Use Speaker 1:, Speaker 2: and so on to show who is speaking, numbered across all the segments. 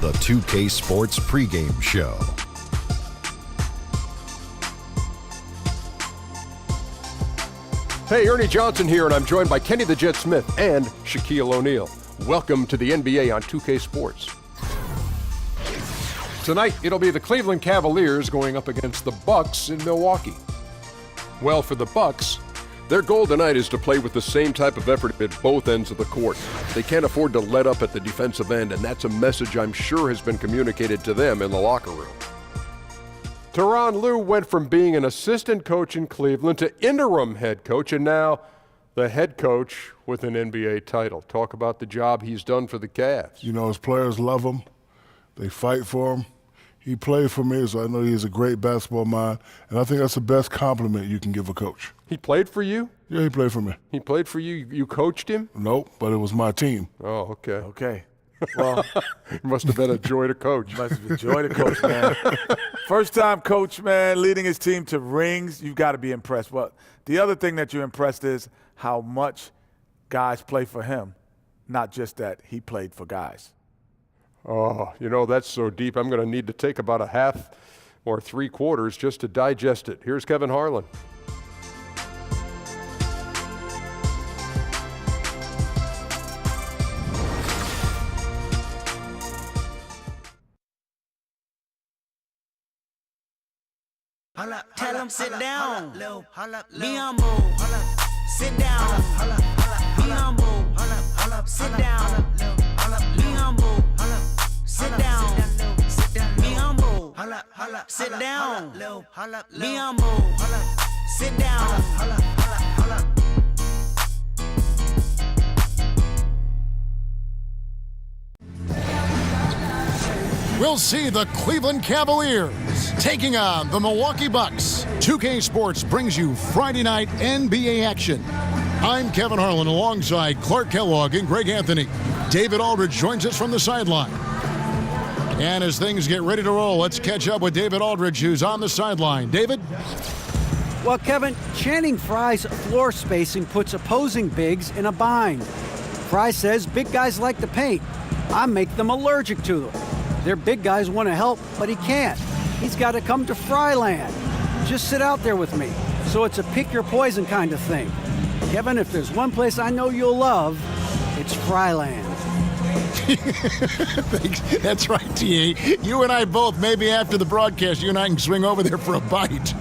Speaker 1: the 2K Sports pregame show.
Speaker 2: Hey, Ernie Johnson here, and I'm joined by Kenny the Jet Smith and Shaquille O'Neal. Welcome to the NBA on 2K Sports. Tonight, it'll be the Cleveland Cavaliers going up against the Bucks in Milwaukee. Well, for the Bucks, their goal tonight is to play with the same type of effort at both ends of the court. They can't afford to let up at the defensive end, and that's a message I'm sure has been communicated to them in the locker room. Tyronn Lue went from being an assistant coach in Cleveland to interim head coach, and now the head coach with an NBA title. Talk about the job he's done for the Cavs.
Speaker 3: You know, his players love him. They fight for him. He played for me, so I know he's a great basketball mind, and I think that's the best compliment you can give a coach.
Speaker 2: He played for you?
Speaker 3: Yeah, he played for me.
Speaker 2: He played for you? You coached him?
Speaker 3: Nope, but it was my team.
Speaker 2: Oh, okay.
Speaker 4: Okay. Well,
Speaker 2: it must have been a joy to coach.
Speaker 4: Must have been a joy to coach, man. First time coach, man, leading his team to rings, you've got to be impressed. Well, the other thing that you're impressed is how much guys play for him, not just that he played for guys.
Speaker 2: Oh, you know, that's so deep. I'm going to need to take about a half or 3/4 just to digest it. Here's Kevin Harlan.
Speaker 5: Tell him sit down. Be humble. Sit down. Be humble. Sit down. Be humble. Sit down. Be humble. Sit down. Be humble. Sit down.
Speaker 6: We'll see the Cleveland Cavaliers taking on the Milwaukee Bucks. 2K Sports brings you Friday night NBA action. I'm Kevin Harlan alongside Clark Kellogg and Greg Anthony. David Aldridge joins us from the sideline. And as things get ready to roll, let's catch up with David Aldridge, who's on the sideline. David?
Speaker 7: Well, Kevin, Channing Frye's floor spacing puts opposing bigs in a bind. Frye says big guys like to paint. I make them allergic to them. Their big guys want to help, but he can't. He's got to come to Fryland. Just sit out there with me. So it's a pick your poison kind of thing. Kevin, if there's one place I know you'll love, it's Fryland.
Speaker 6: That's right, T.A. You and I both, maybe after the broadcast, you and I can swing over there for a bite.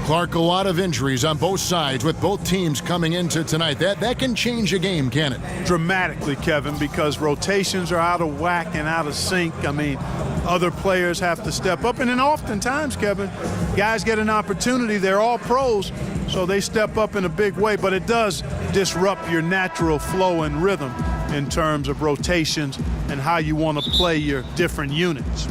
Speaker 6: Clark, a lot of injuries on both sides with both teams coming into tonight. That can change a game, can it?
Speaker 8: Dramatically, Kevin, because rotations are out of whack and out of sync. I mean, other players have to step up. And then oftentimes, Kevin, guys get an opportunity. They're all pros, so they step up in a big way. But it does disrupt your natural flow and rhythm in terms of rotations and how you want to play your different units.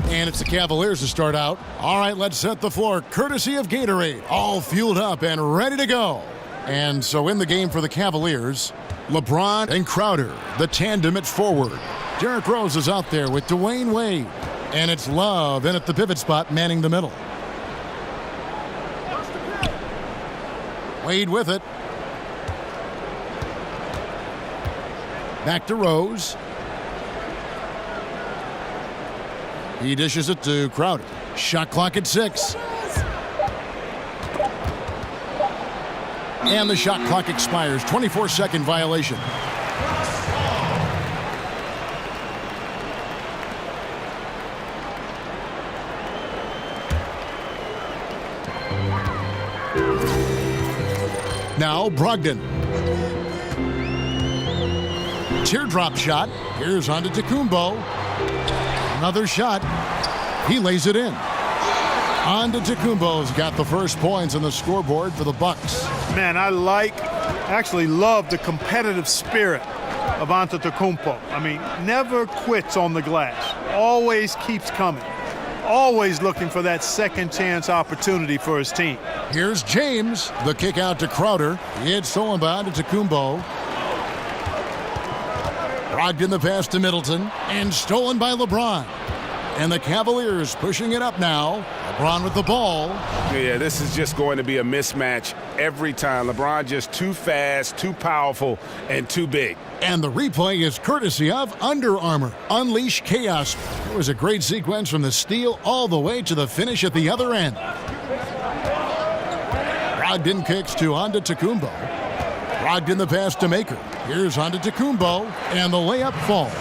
Speaker 6: And it's the Cavaliers to start out. All right, let's set the floor, courtesy of Gatorade. All fueled up and ready to go. And so in the game for the Cavaliers, LeBron and Crowder, the tandem at forward. Derrick Rose is out there with Dwayne Wade. And it's Love in at the pivot spot, manning the middle. Wade with it. Back to Rose. He dishes it to Crowder. Shot clock at 6. And the shot clock expires. 24-second violation. Now Brogdon. Teardrop shot. Here's on to Tacumbo. Another shot. He lays it in. On to Tacumbo's got the first points on the scoreboard for the Bucks.
Speaker 8: Man, I actually love the competitive spirit of Antetokounmpo. I mean, never quits on the glass. Always keeps coming. Always looking for that second chance opportunity for his team.
Speaker 6: Here's James. The kick out to Crowder. It's stolen by Antetokounmpo. Brogdon the pass to Middleton. And stolen by LeBron. And the Cavaliers pushing it up now. LeBron with the ball.
Speaker 9: Yeah, this is just going to be a mismatch every time. LeBron just too fast, too powerful, and too big.
Speaker 6: And the replay is courtesy of Under Armour. Unleash chaos. It was a great sequence from the steal all the way to the finish at the other end. Brogdon kicks to Antetokounmpo. Brogdon the pass to Maker. Here's Antetokounmpo, and the layup falls.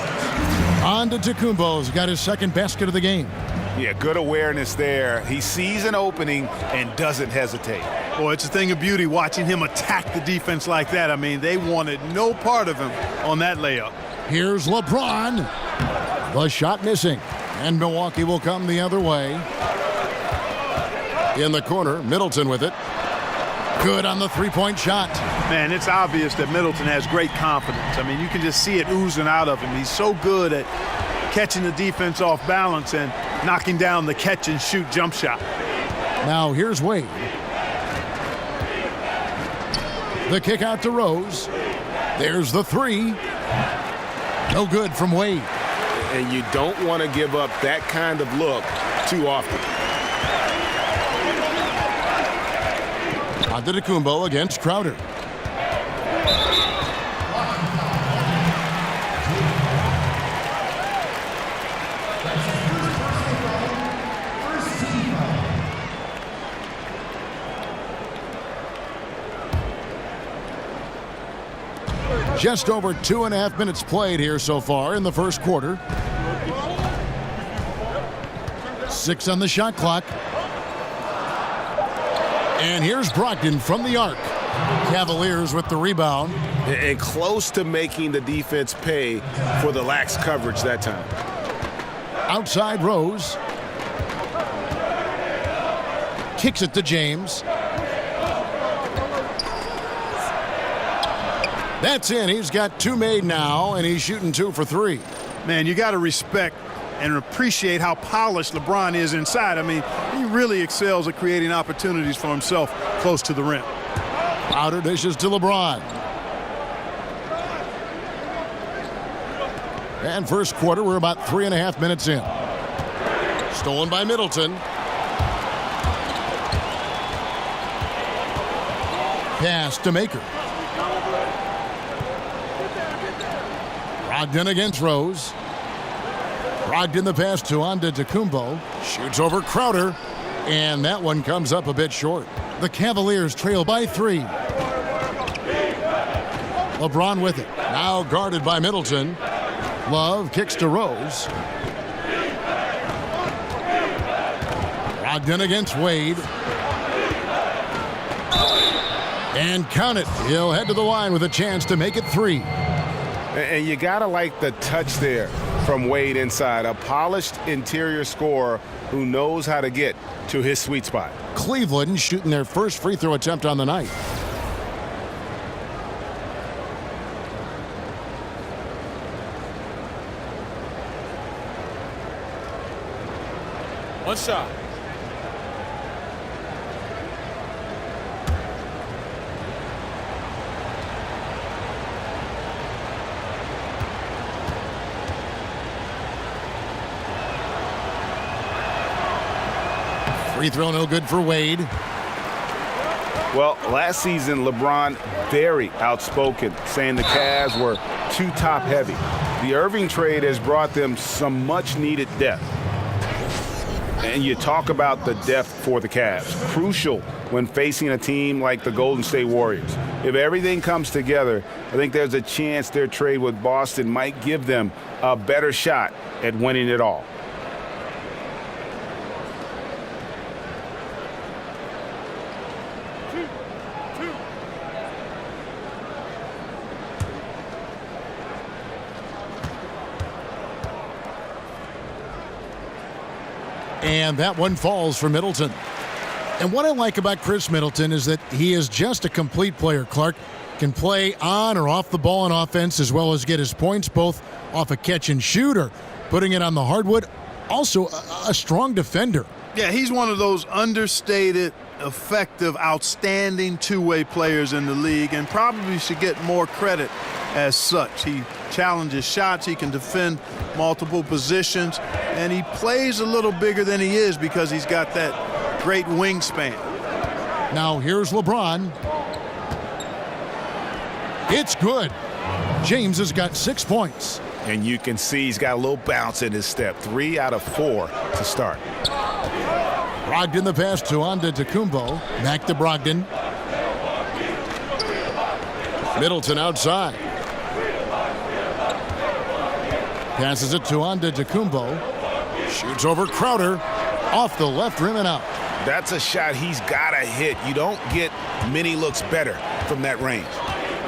Speaker 6: Antetokounmpo's got his second basket of the game.
Speaker 9: Yeah, good awareness there. He sees an opening and doesn't hesitate.
Speaker 8: Boy, it's a thing of beauty watching him attack the defense like that. I mean, they wanted no part of him on that layup.
Speaker 6: Here's LeBron. The shot missing, and Milwaukee will come the other way. In the corner, Middleton with it. Good on the three-point shot.
Speaker 8: Man, it's obvious that Middleton has great confidence. I mean, you can just see it oozing out of him. He's so good at catching the defense off balance and knocking down the catch-and-shoot jump shot.
Speaker 6: Now here's Wade. The kick out to Rose. There's the three. No good from Wade.
Speaker 9: And you don't want to give up that kind of look too often.
Speaker 6: Antetokounmpo against Crowder. Just over 2.5 minutes played here so far in the first quarter. 6 on the shot clock. And here's Brogdon from the arc. Cavaliers with the rebound.
Speaker 9: And close to making the defense pay for the lax coverage that time.
Speaker 6: Outside Rose. Kicks it to James. That's in. He's got 2 made now, and he's shooting 2 for 3.
Speaker 8: Man, you got to respect and appreciate how polished LeBron is inside. I mean, he really excels at creating opportunities for himself close to the rim.
Speaker 6: Outer dishes to LeBron. And first quarter, we're about 3.5 minutes in. Stolen by Middleton. Pass to Maker. Brogdon against Rose. Brogdon the pass to Antetokounmpo. Shoots over Crowder. And that one comes up a bit short. The Cavaliers trail by 3. LeBron with it. Now guarded by Middleton. Love kicks to Rose. Brogdon against Wade. And count it. He'll head to the line with a chance to make it 3.
Speaker 9: And you got to like the touch there from Wade inside. A polished interior scorer who knows how to get to his sweet spot.
Speaker 6: Cleveland shooting their first free throw attempt on the night.
Speaker 4: One shot.
Speaker 6: Free throw no good for Wade.
Speaker 9: Well, last season, LeBron very outspoken, saying the Cavs were too top-heavy. The Irving trade has brought them some much-needed depth. And you talk about the depth for the Cavs. Crucial when facing a team like the Golden State Warriors. If everything comes together, I think there's a chance their trade with Boston might give them a better shot at winning it all.
Speaker 6: And that one falls for Middleton. And what I like about Chris Middleton is that he is just a complete player, Clark. Can play on or off the ball on offense as well as get his points both off a catch and shoot or putting it on the hardwood. Also a strong defender.
Speaker 8: Yeah, he's one of those understated, effective, outstanding two-way players in the league and probably should get more credit as such. He challenges shots, he can defend multiple positions, and he plays a little bigger than he is because he's got that great wingspan.
Speaker 6: Now here's LeBron. It's good. James has got 6 points.
Speaker 9: And you can see he's got a little bounce in his step. 3 out of 4 to start.
Speaker 6: Brogdon the pass to Antetokounmpo. Back to Brogdon. Middleton outside. Passes it to Antetokounmpo. Shoots over Crowder. Off the left rim and out.
Speaker 9: That's a shot he's got to hit. You don't get many looks better from that range.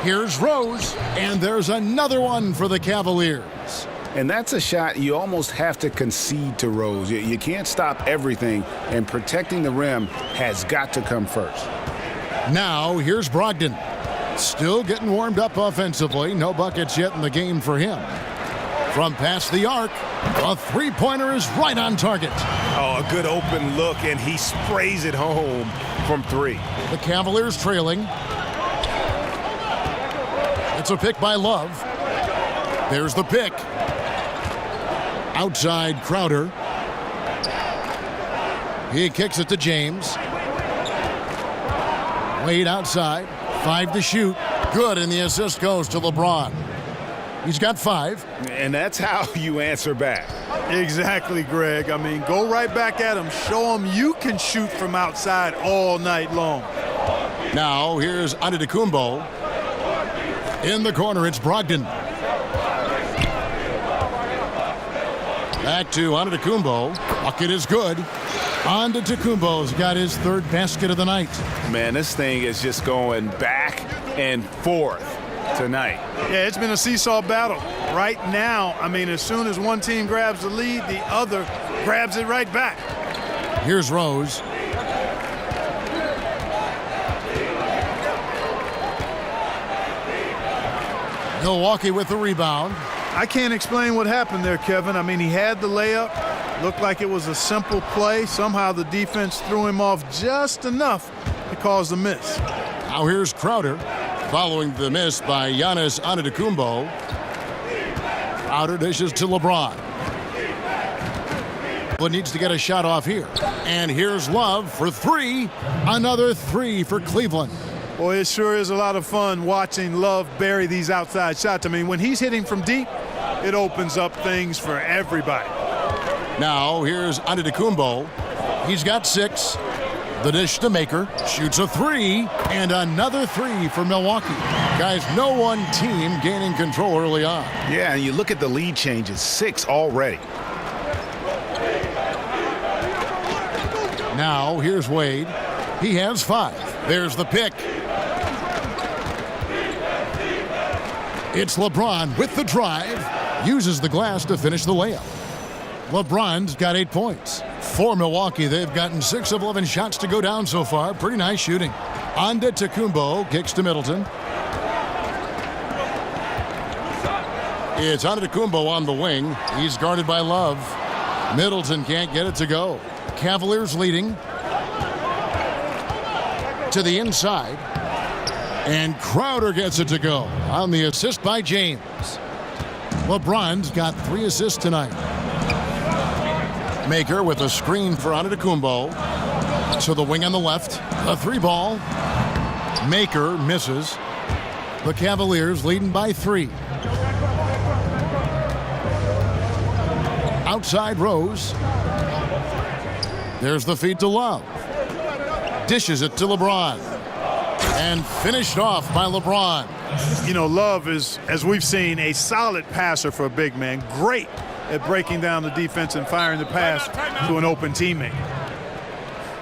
Speaker 6: Here's Rose, and there's another one for the Cavaliers.
Speaker 9: And that's a shot you almost have to concede to Rose. You can't stop everything, and protecting the rim has got to come first.
Speaker 6: Now, here's Brogdon. Still getting warmed up offensively. No buckets yet in the game for him. From past the arc, a three-pointer is right on target.
Speaker 9: Oh, a good open look, and he sprays it home from 3.
Speaker 6: The Cavaliers trailing. It's a pick by Love. There's the pick. Outside Crowder. He kicks it to James. Wade outside. 5 to shoot. Good, and the assist goes to LeBron. He's got 5.
Speaker 9: And that's how you answer back.
Speaker 8: Exactly, Greg. I mean, go right back at him. Show him you can shoot from outside all night long.
Speaker 6: Now, here's Antetokounmpo. In the corner, it's Brogdon. Back to Antetokounmpo. Bucket is good. Antetokounmpo's got his 3rd basket of the night.
Speaker 9: Man, this thing is just going back and forth tonight.
Speaker 8: Yeah, it's been a seesaw battle. Right now, I mean, as soon as one team grabs the lead, the other grabs it right back.
Speaker 6: Here's Rose. Milwaukee with the rebound.
Speaker 8: I can't explain what happened there, Kevin. I mean, he had the layup. Looked like it was a simple play. Somehow the defense threw him off just enough to cause the miss.
Speaker 6: Now here's Crowder. Following the miss by Giannis Antetokounmpo. Crowder dishes to LeBron. But needs to get a shot off here. And here's Love for 3. Another 3 for Cleveland.
Speaker 8: Boy, it sure is a lot of fun watching Love bury these outside shots. I mean, when he's hitting from deep, it opens up things for everybody.
Speaker 6: Now here's Antetokounmpo. He's got 6. The dish to Maker. Shoots a 3. And another 3 for Milwaukee. Guys, no one team gaining control early on.
Speaker 9: Yeah, and you look at the lead changes. 6 already.
Speaker 6: Now here's Wade. He has 5. There's the pick. It's LeBron with the drive. Uses the glass to finish the layup. LeBron's got 8 points. For Milwaukee, they've gotten 6 of 11 shots to go down so far. Pretty nice shooting. Antetokounmpo kicks to Middleton. It's Antetokounmpo on the wing. He's guarded by Love. Middleton can't get it to go. Cavaliers leading. To the inside. And Crowder gets it to go on the assist by James. LeBron's got 3 assists tonight. Maker with a screen for Antetokounmpo. To the wing on the left. A 3 ball. Maker misses. The Cavaliers leading by 3. Outside Rose. There's the feed to Love. Dishes it to LeBron. And finished off by LeBron.
Speaker 8: You know, Love is, as we've seen, a solid passer for a big man. Great at breaking down the defense and firing the pass to an open teammate.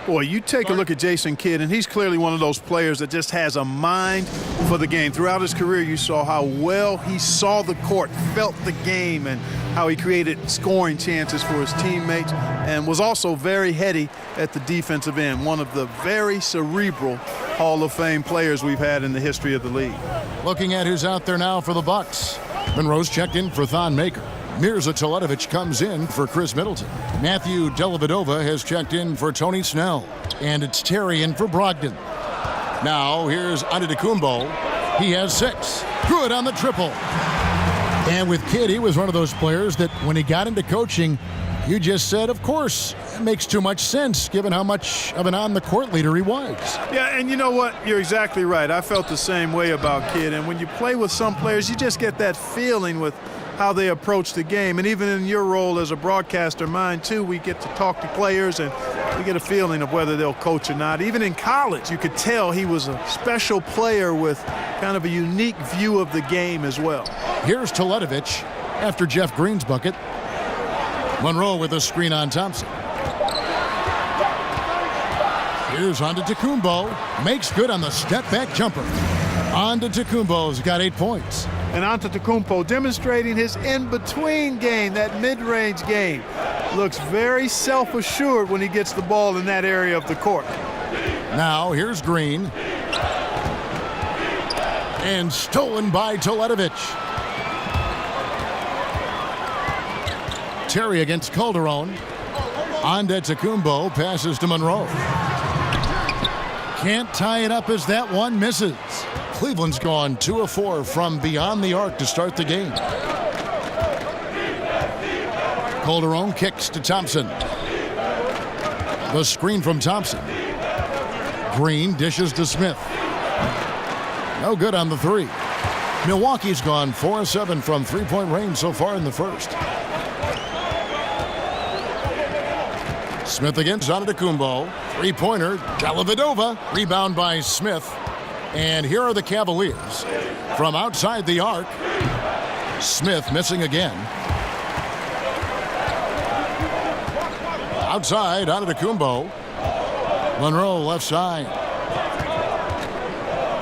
Speaker 8: Boy, you take a look at Jason Kidd, and he's clearly one of those players that just has a mind for the game. Throughout his career, you saw how well he saw the court, felt the game, and how he created scoring chances for his teammates, and was also very heady at the defensive end. One of the very cerebral Hall of Fame players we've had in the history of the league.
Speaker 6: Looking at who's out there now for the Bucks. Monroe's checked in for Thon Maker. Mirza Teletovic comes in for Chris Middleton. Matthew Dellavedova has checked in for Tony Snell. And it's Terry in for Brogdon. Now here's Antetokounmpo. He has 6. Good on the triple. And with Kidd, he was one of those players that when he got into coaching, You just said, of course. It makes too much sense given how much of an on-the-court leader he was.
Speaker 8: Yeah, and you know what? You're exactly right. I felt the same way about Kidd. And when you play with some players, you just get that feeling with how they approach the game. And even in your role as a broadcaster, mine too, we get to talk to players and we get a feeling of whether they'll coach or not. Even in college, you could tell he was a special player with kind of a unique view of the game as well.
Speaker 6: Here's Teletovic after Jeff Green's bucket. Monroe with a screen on Thompson. Here's Antetokounmpo. Makes good on the step-back jumper. Antetokounmpo's got 8 points.
Speaker 8: And Antetokounmpo demonstrating his in-between game, that mid-range game. Looks very self-assured when he gets the ball in that area of the court.
Speaker 6: Now here's Green. And stolen by Teletovic. Terry against Calderon. Antetokounmpo passes to Monroe. Can't tie it up as that one misses. Cleveland's gone 2 of 4 from beyond the arc to start the game. Calderon kicks to Thompson. The screen from Thompson. Green dishes to Smith. No good on the 3. Milwaukee's gone 4 of 7 from three-point range so far in the first. Smith against Antetokounmpo. Three-pointer, Dellavedova. Rebound by Smith. And here are the Cavaliers. From outside the arc, Smith missing again. Outside, Antetokounmpo. Monroe left side.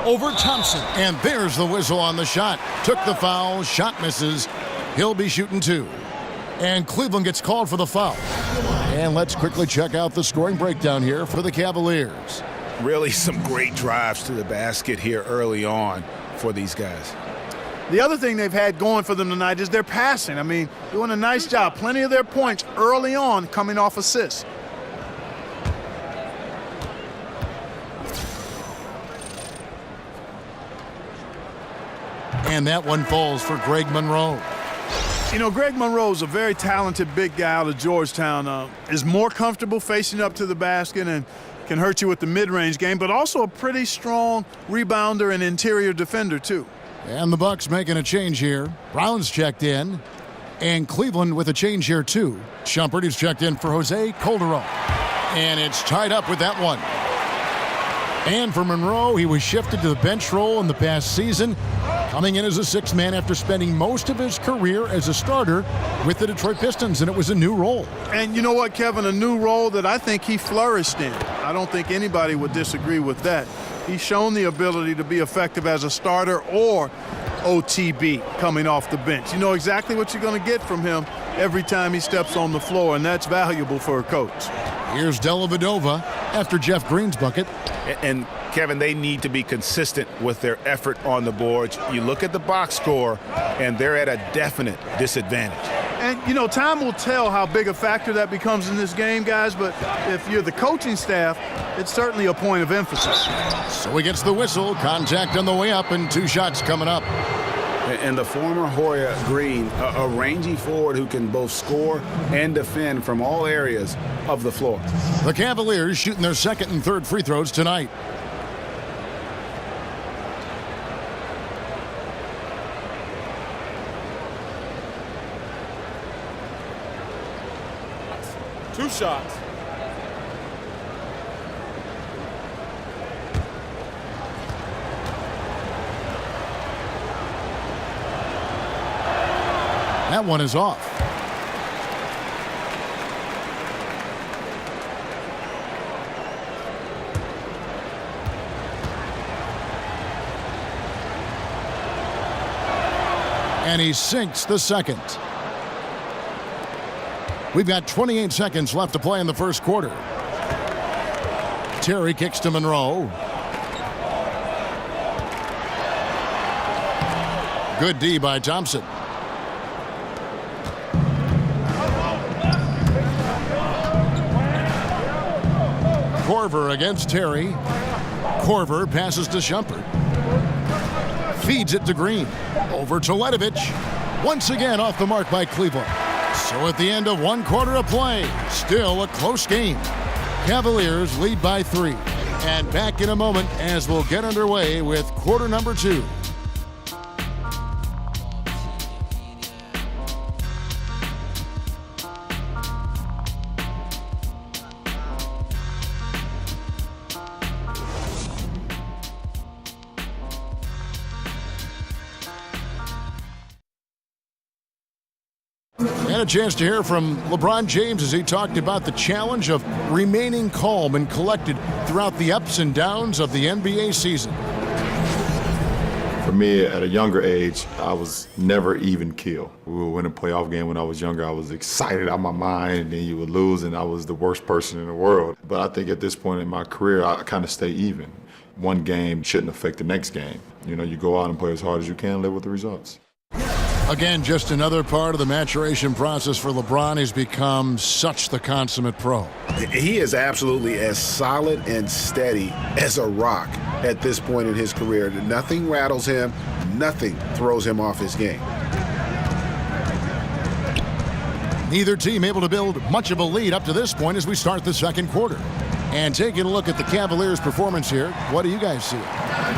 Speaker 6: Over Thompson. And there's the whistle on the shot. Took the foul, shot misses. He'll be shooting 2. And Cleveland gets called for the foul. And let's quickly check out the scoring breakdown here for the Cavaliers.
Speaker 9: Really some great drives to the basket here early on for these guys.
Speaker 8: The other thing they've had going for them tonight is their passing. I mean, doing a nice job. Plenty of their points early on coming off assists.
Speaker 6: And that one falls for Greg Monroe.
Speaker 8: You know, Greg Monroe is a very talented big guy out of Georgetown. Is more comfortable facing up to the basket and can hurt you with the mid-range game, but also a pretty strong rebounder and interior defender, too.
Speaker 6: And the Bucks making a change here. Brown's checked in. And Cleveland with a change here, too. Shumpert is checked in for Jose Calderon. And it's tied up with that one. And for Monroe, he was shifted to the bench role in the past season, coming in as a 6th man after spending most of his career as a starter with the Detroit Pistons, and it was a new role.
Speaker 8: And you know what, Kevin, a new role that I think he flourished in. I don't think anybody would disagree with that. He's shown the ability to be effective as a starter or OTB coming off the bench. You know exactly what you're going to get from him every time he steps on the floor, and that's valuable for a coach.
Speaker 6: Here's Dellavedova after Jeff Green's bucket.
Speaker 9: And Kevin, they need to be consistent with their effort on the boards. You look at the box score, and they're at a definite disadvantage.
Speaker 8: And, you know, time will tell how big a factor that becomes in this game, guys, but if you're the coaching staff, it's certainly a point of emphasis.
Speaker 6: So he gets the whistle, contact on the way up, and 2 shots coming up.
Speaker 9: And the former Hoya Green, a rangy forward who can both score and defend from all areas of the floor.
Speaker 6: The Cavaliers shooting their 2nd and 3rd free throws tonight.
Speaker 4: Two shots.
Speaker 6: That one is off. And he sinks the 2nd. We've got 28 seconds left to play in the first quarter. Terry kicks to Monroe. Good D by Thompson. Korver against Terry. Korver passes to Shumpert. Feeds it to Green. Over to Teletovic. Once again off the mark by Cleveland. So at the end of one quarter of play, still a close game. Cavaliers lead by 3. And back in a moment as we'll get underway with quarter number 2. And a chance to hear from LeBron James as he talked about the challenge of remaining calm and collected throughout the ups and downs of the NBA season.
Speaker 10: For me, at a younger age, I was never even keel. We would win a playoff game when I was younger. I was excited out of my mind, and then you would lose, and I was the worst person in the world. But I think at this point in my career, I kind of stay even. One game shouldn't affect the next game. You know, you go out and play as hard as you can, live with the results.
Speaker 6: Again, just another part of the maturation process for LeBron. He's become such the consummate pro.
Speaker 11: He is absolutely as solid and steady as a rock at this point in his career. Nothing rattles him. Nothing throws him off his game.
Speaker 6: Neither team able to build much of a lead up to this point as we start the second quarter. And taking a look at the Cavaliers' performance here, what do you guys see?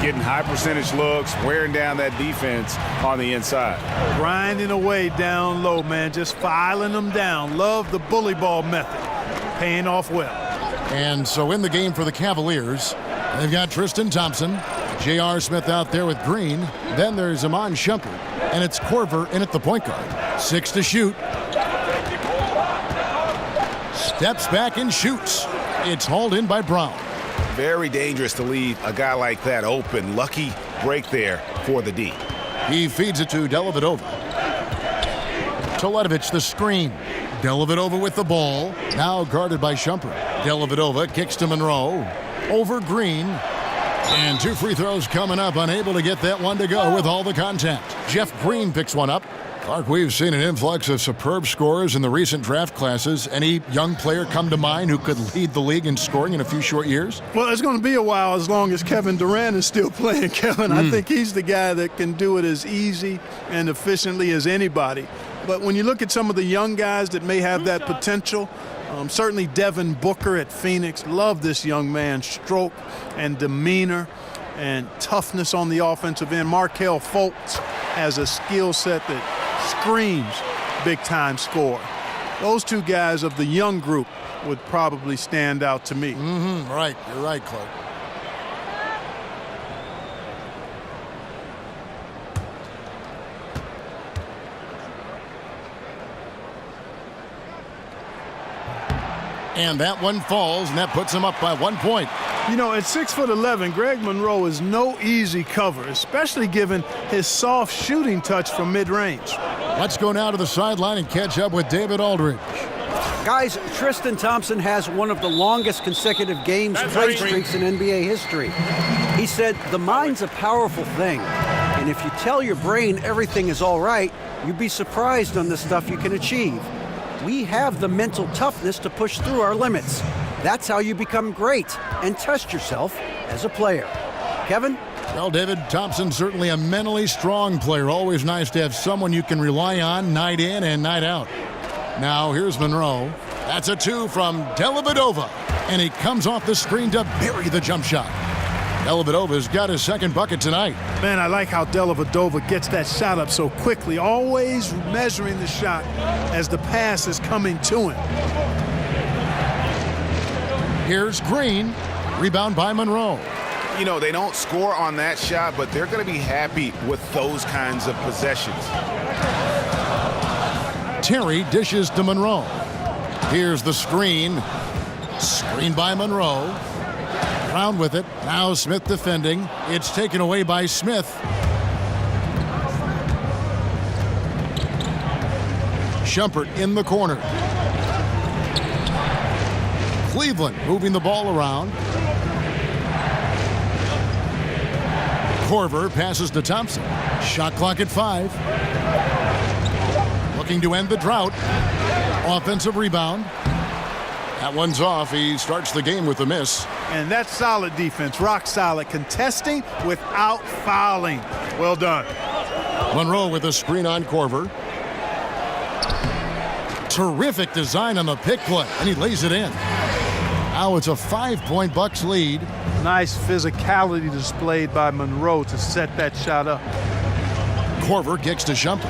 Speaker 9: Getting high percentage looks, wearing down that defense on the inside.
Speaker 8: Grinding away down low, man, just filing them down. Love the bully ball method. Paying off well.
Speaker 6: And so in the game for the Cavaliers, they've got Tristan Thompson, J.R. Smith out there with Green. Then there's Iman Shumpert, and it's Korver in at the point guard. 6 to shoot. Steps back and shoots. It's hauled in by Brown.
Speaker 11: Very dangerous to leave a guy like that open. Lucky break there for the D.
Speaker 6: He feeds it to Dellavedova. Teletovic the screen. Dellavedova with the ball. Now guarded by Shumpert. Dellavedova kicks to Monroe. Over Green. And 2 free throws coming up. Unable to get that one to go with all the contact. Jeff Green picks one up. Clark, we've seen an influx of superb scorers in the recent draft classes. Any young player come to mind who could lead the league in scoring in a few short years?
Speaker 8: Well, it's going to be a while as long as Kevin Durant is still playing, Kevin. I think he's the guy that can do it as easy and efficiently as anybody. But when you look at some of the young guys that may have that potential, certainly Devin Booker at Phoenix, love this young man's stroke and demeanor and toughness on the offensive end. Markelle Fultz has a skill set that screams big-time score. Those 2 guys of the young group would probably stand out to me.
Speaker 6: Right. You're right, Clark. And that one falls, and that puts him up by 1 point.
Speaker 8: You know, at 6'11", Greg Monroe is no easy cover, especially given his soft shooting touch from mid-range.
Speaker 6: Let's go now to the sideline and catch up with David Aldridge.
Speaker 7: Guys, Tristan Thompson has one of the longest consecutive games play streaks in NBA history. He said, the mind's a powerful thing, and if you tell your brain everything is all right, you'd be surprised on the stuff you can achieve. We have the mental toughness to push through our limits. That's how you become great and test yourself as a player. Kevin?
Speaker 6: Well, David, Thompson's certainly a mentally strong player. Always nice to have someone you can rely on night in and night out. Now, here's Monroe. That's a 2 from Dellavedova. And he comes off the screen to bury the jump shot. Dellavedova's got his second bucket tonight.
Speaker 8: Man, I like how Dellavedova gets that shot up so quickly, always measuring the shot as the pass is coming to him.
Speaker 6: Here's Green. Rebound by Monroe.
Speaker 11: You know, they don't score on that shot, but they're going to be happy with those kinds of possessions.
Speaker 6: Terry dishes to Monroe. Here's the screen. Screen by Monroe. Brown with it. Now Smith defending. It's taken away by Smith. Shumpert in the corner. Cleveland moving the ball around. Korver passes to Thompson. Shot clock at 5. Looking to end the drought. Offensive rebound. That one's off. He starts the game with a miss.
Speaker 8: And that's solid defense, rock solid, contesting without fouling. Well done.
Speaker 6: Monroe with a screen on Korver. Terrific design on the pick play, and he lays it in. Now it's a 5-point Bucks lead.
Speaker 8: Nice physicality displayed by Monroe to set that shot up.
Speaker 6: Korver kicks to Shumpert.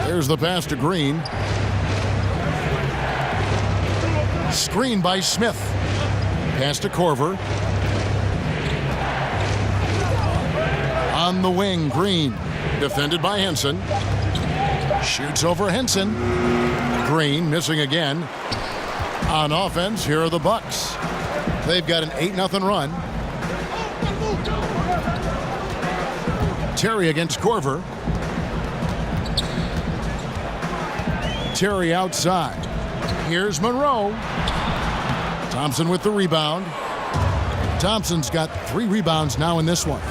Speaker 6: There's the pass to Green. Screen by Smith. Pass to Korver. On the wing, Green. Defended by Henson. Shoots over Henson. Green missing again. On offense, here are the Bucks. They've got an 8-0 run. Terry against Korver. Terry outside. Here's Monroe. Thompson with the rebound. Thompson's got 3 rebounds now in this one.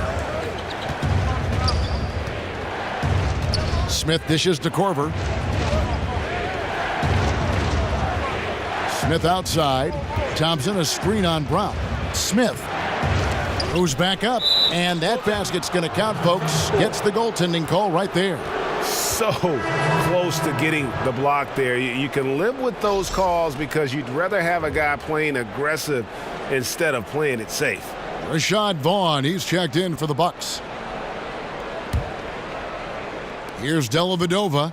Speaker 6: Smith dishes to Korver. Smith outside. Thompson a screen on Brown. Smith goes back up, and that basket's going to count, folks. Gets the goaltending call right there.
Speaker 9: So close to getting the block there. You can live with those calls because you'd rather have a guy playing aggressive instead of playing it safe.
Speaker 6: Rashad Vaughn, he's checked in for the Bucks. Here's Dellavedova.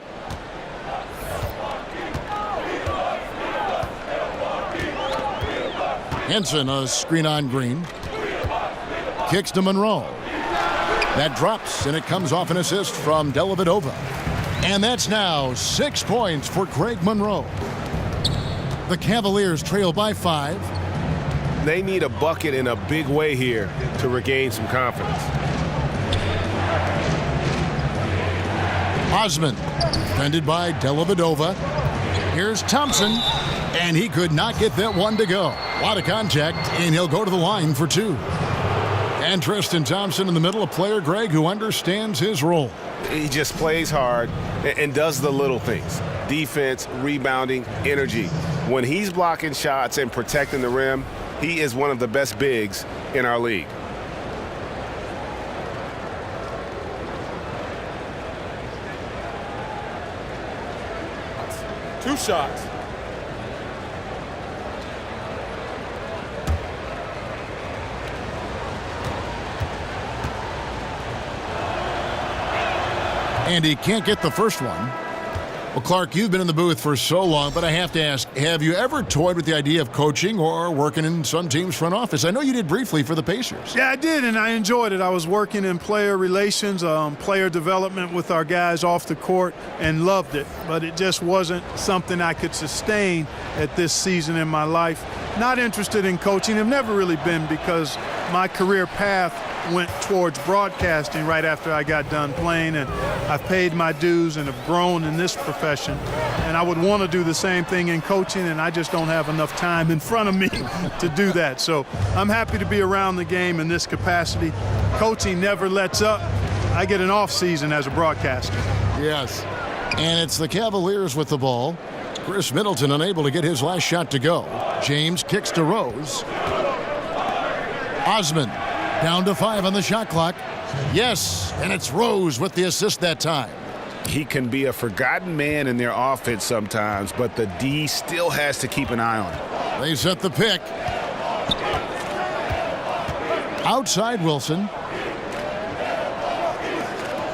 Speaker 6: Henson, a screen on Green. Kicks to Monroe. That drops, and it comes off an assist from Dellavedova. And that's now 6 points for Greg Monroe. The Cavaliers trail by 5.
Speaker 9: They need a bucket in a big way here to regain some confidence.
Speaker 6: Osman, defended by Dellavedova. Here's Thompson, and he could not get that one to go. A lot of contact, and he'll go to the line for 2. And Tristan Thompson in the middle, a player, Greg, who understands his role.
Speaker 9: He just plays hard and does the little things. Defense, rebounding, energy. When he's blocking shots and protecting the rim, he is one of the best bigs in our league.
Speaker 4: Two shots.
Speaker 6: And he can't get the first one. Well, Clark, you've been in the booth for so long, but I have to ask, have you ever toyed with the idea of coaching or working in some team's front office? I know you did briefly for the Pacers.
Speaker 8: Yeah, I did, and I enjoyed it. I was working in player relations, player development with our guys off the court, and loved it. But it just wasn't something I could sustain at this season in my life. Not interested in coaching. I've never really been, because my career path went towards broadcasting right after I got done playing, and I've paid my dues and have grown in this profession. And I would want to do the same thing in coaching, and I just don't have enough time in front of me to do that. So I'm happy to be around the game in this capacity. Coaching never lets up. I get an off season as a broadcaster.
Speaker 6: Yes. And it's the Cavaliers with the ball. Chris Middleton unable to get his last shot to go. James kicks to Rose. Osman down to 5 on the shot clock. Yes, and it's Rose with the assist that time.
Speaker 9: He can be a forgotten man in their offense sometimes, but the D still has to keep an eye on him.
Speaker 6: They set the pick. Outside Wilson.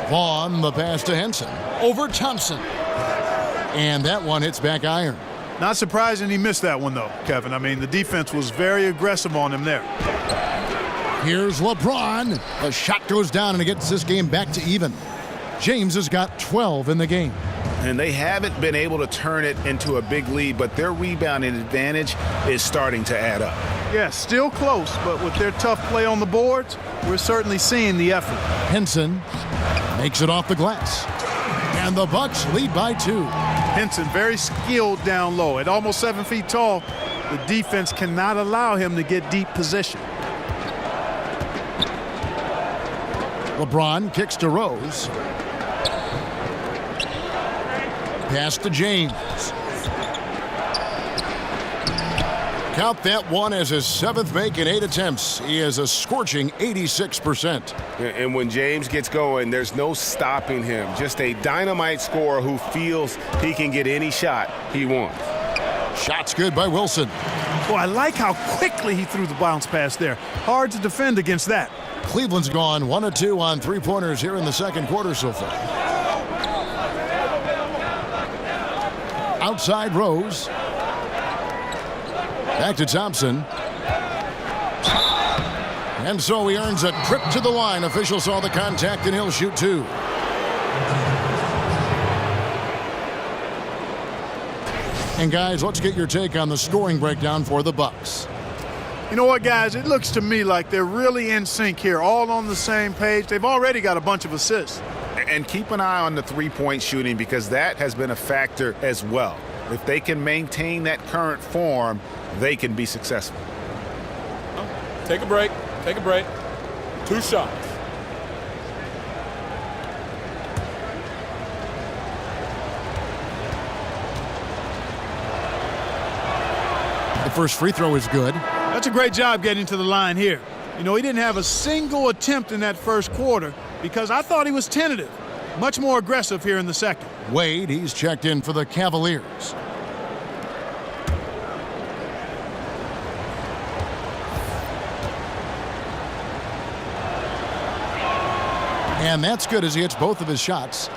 Speaker 6: Vaughn, the pass to Henson. Over Thompson. And that one hits back iron.
Speaker 8: Not surprising he missed that one, though, Kevin. I mean, the defense was very aggressive on him there.
Speaker 6: Here's LeBron. The shot goes down, and it gets this game back to even. James has got 12 in the game.
Speaker 9: And they haven't been able to turn it into a big lead, but their rebounding advantage is starting to add up.
Speaker 8: Yeah, still close, but with their tough play on the boards, we're certainly seeing the effort.
Speaker 6: Henson makes it off the glass. And the Bucks lead by 2.
Speaker 8: Henson very skilled down low. At almost 7 feet tall, the defense cannot allow him to get deep position.
Speaker 6: LeBron kicks to Rose. Pass to James. Count that one as his 7th make in 8 attempts. He has a scorching 86%.
Speaker 9: And when James gets going, there's no stopping him. Just a dynamite scorer who feels he can get any shot he wants.
Speaker 6: Shot's good by Wilson.
Speaker 8: Boy, I like how quickly he threw the bounce pass there. Hard to defend against that.
Speaker 6: Cleveland's gone 1 of 2 on 3-pointers here in the second quarter so far. Outside Rose. Back to Thompson. And so he earns a trip to the line. Officials saw the contact and he'll shoot 2. And guys, let's get your take on the scoring breakdown for the Bucks.
Speaker 8: You know what, guys? It looks to me like they're really in sync here, all on the same page. They've already got a bunch of assists.
Speaker 9: And keep an eye on the three-point shooting because that has been a factor as well. If they can maintain that current form, they can be successful.
Speaker 4: Take a break. Take a break. 2 shots.
Speaker 6: The first free throw is good.
Speaker 8: That's a great job getting to the line here. You know, he didn't have a single attempt in that first quarter because I thought he was tentative. Much more aggressive here in the second.
Speaker 6: Wade, he's checked in for the Cavaliers. And that's good as he hits both of his shots.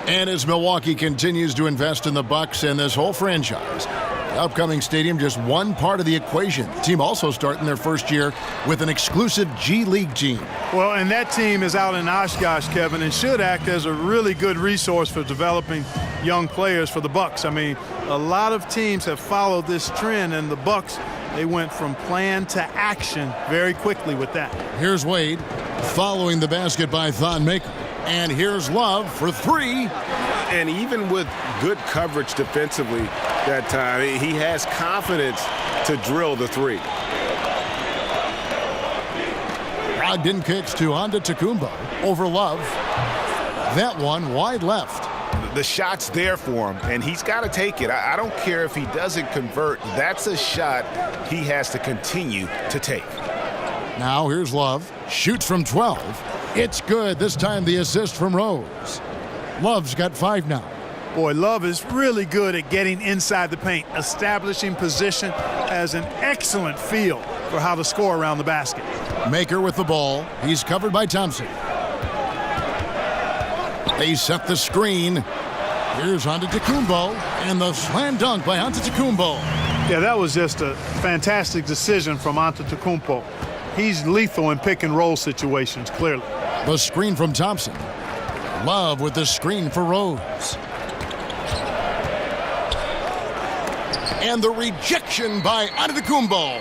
Speaker 6: And as Milwaukee continues to invest in the Bucks and this whole franchise, the upcoming stadium just one part of the equation. The team also starting their first year with an exclusive G League team.
Speaker 8: Well, and that team is out in Oshkosh, Kevin, and should act as a really good resource for developing young players for the Bucks. I mean, a lot of teams have followed this trend, and the Bucks, they went from plan to action very quickly with that.
Speaker 6: Here's Wade following the basket by Thon Maker. And here's Love for 3.
Speaker 9: And even with good coverage defensively that time, he has confidence to drill the 3.
Speaker 6: Brogdon kicks to Antetokounmpo over Love. That one wide left.
Speaker 9: The shot's there for him, and he's got to take it. I don't care if he doesn't convert. That's a shot he has to continue to take.
Speaker 6: Now here's Love. Shoots from 12. It's good. This time the assist from Rose. Love's got 5 now.
Speaker 8: Boy, Love is really good at getting inside the paint, establishing position, has an excellent feel for how to score around the basket.
Speaker 6: Maker with the ball. He's covered by Thompson. They set the screen. Here's Antetokounmpo, and the slam dunk by Antetokounmpo.
Speaker 8: Yeah, that was just a fantastic decision from Antetokounmpo. He's lethal in pick and roll situations, clearly.
Speaker 6: The screen from Thompson. Love with the screen for Rose. And the rejection by Antetokounmpo.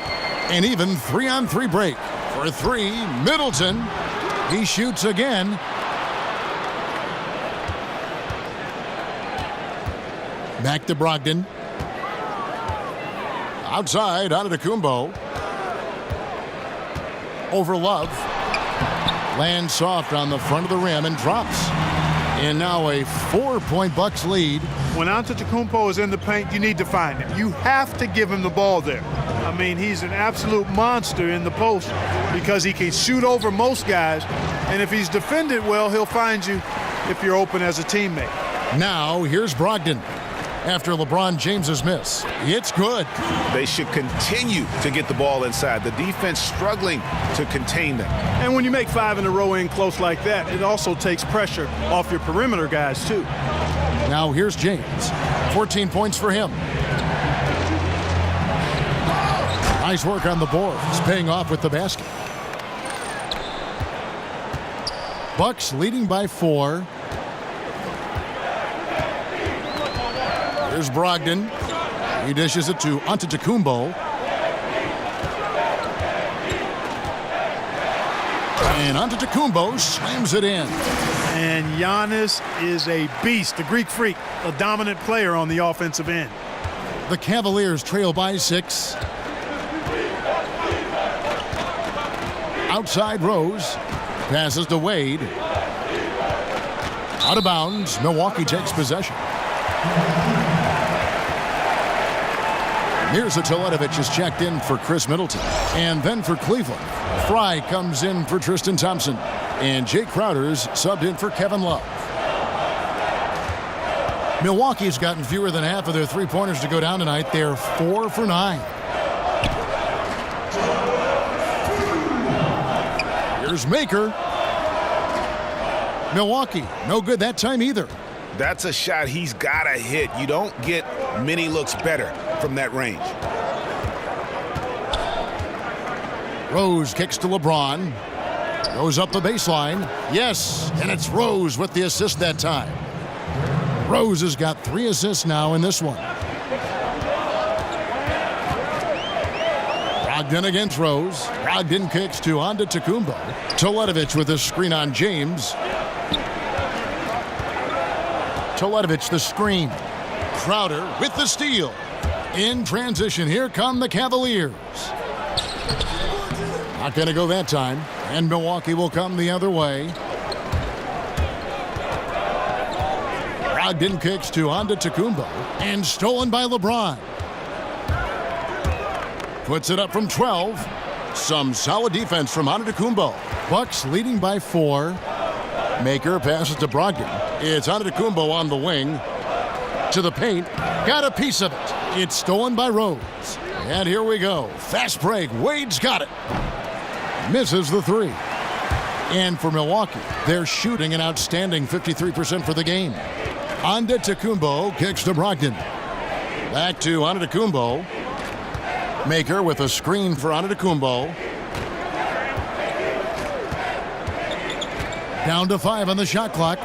Speaker 6: An even 3-on-3 break. For 3, Middleton. He shoots again. Back to Brogdon. Outside, Antetokounmpo. Over Love. Lands soft on the front of the rim and drops. And now a 4-point Bucks lead.
Speaker 8: When Antetokounmpo is in the paint, you need to find him. You have to give him the ball there. I mean, he's an absolute monster in the post because he can shoot over most guys. And if he's defended well, he'll find you if you're open as a teammate.
Speaker 6: Now, here's Brogdon. After LeBron James's miss. It's good.
Speaker 9: They should continue to get the ball inside. The defense struggling to contain them.
Speaker 8: And when you make 5 in a row in close like that, it also takes pressure off your perimeter guys, too.
Speaker 6: Now here's James. 14 points for him. Nice work on the boards, paying off with the basket. Bucks leading by 4. Here's Brogdon. He dishes it to Antetokounmpo. And Antetokounmpo slams it in.
Speaker 8: And Giannis is a beast, a Greek freak, a dominant player on the offensive end.
Speaker 6: The Cavaliers trail by 6. Outside Rose. Passes to Wade. Out of bounds. Milwaukee takes possession. Mirza Teletovic is checked in for Chris Middleton. And then for Cleveland, Fry comes in for Tristan Thompson. And Jake Crowder's subbed in for Kevin Love. Milwaukee's gotten fewer than half of their three-pointers to go down tonight. They're 4 for 9. Here's Maker. Milwaukee, no good that time either.
Speaker 11: That's a shot he's got to hit. You don't get many looks better from that range.
Speaker 6: Rose kicks to LeBron. Goes up the baseline. Yes, and it's Rose with the assist that time. Rose has got 3 assists now in this one. Brogdon against Rose. Brogdon kicks to Antetokounmpo. Teletovic with a screen on James. Teletovic the screen. Crowder with the steal. In transition, here come the Cavaliers. Not going to go that time. And Milwaukee will come the other way. Brogdon kicks to Antetokounmpo. And stolen by LeBron. Puts it up from 12. Some solid defense from Antetokounmpo. Bucks leading by 4. Maker passes to Brogdon. It's Antetokounmpo on the wing. To the paint. Got a piece of it. It's stolen by Rose. And here we go. Fast break. Wade's got it. Misses the 3. And for Milwaukee, they're shooting an outstanding 53% for the game. Antetokounmpo kicks to Brogdon. Back to Antetokounmpo. Maker with a screen for Antetokounmpo. Down to 5 on the shot clock.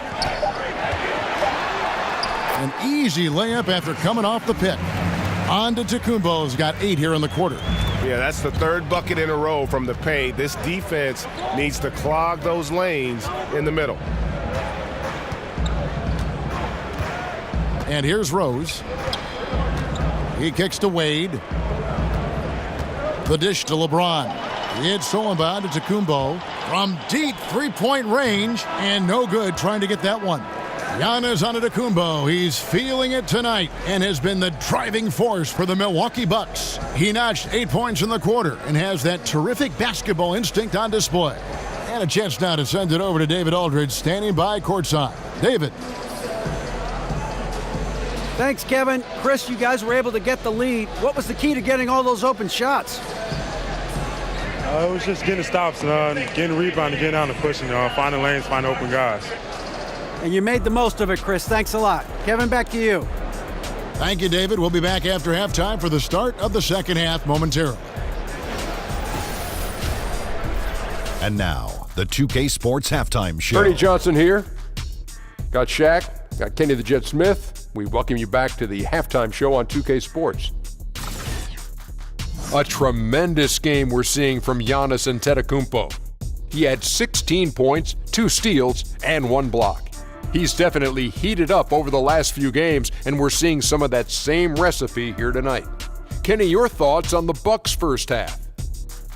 Speaker 6: An easy layup after coming off the pick. Antetokounmpo's got 8 here in the quarter.
Speaker 9: Yeah, that's the 3rd bucket in a row from the paint. This defense needs to clog those lanes in the middle.
Speaker 6: And here's Rose. He kicks to Wade. The dish to LeBron. It's stolen by Antetokounmpo from deep three-point range, and no good trying to get that one. Giannis Antetokounmpo, he's feeling it tonight and has been the driving force for the Milwaukee Bucks. He notched 8 points in the quarter and has that terrific basketball instinct on display. And a chance now to send it over to David Aldridge, standing by courtside. David.
Speaker 7: Thanks, Kevin. Chris, you guys were able to get the lead. What was the key to getting all those open shots?
Speaker 12: It was just getting stops, getting rebound, getting out and pushing, finding lanes, finding open guys.
Speaker 7: And you made the most of it, Chris. Thanks a lot. Kevin, back to you.
Speaker 6: Thank you, David. We'll be back after halftime for the start of the second half momentarily.
Speaker 1: And now, the 2K Sports Halftime Show.
Speaker 2: Ernie Johnson here. Got Shaq, got Kenny the Jet Smith. We welcome you back to the halftime show on 2K Sports. A tremendous game we're seeing from Giannis Antetokounmpo. He had 16 points, 2 steals, and 1 block. He's definitely heated up over the last few games, and we're seeing some of that same recipe here tonight. Kenny, your thoughts on the Bucks' first half?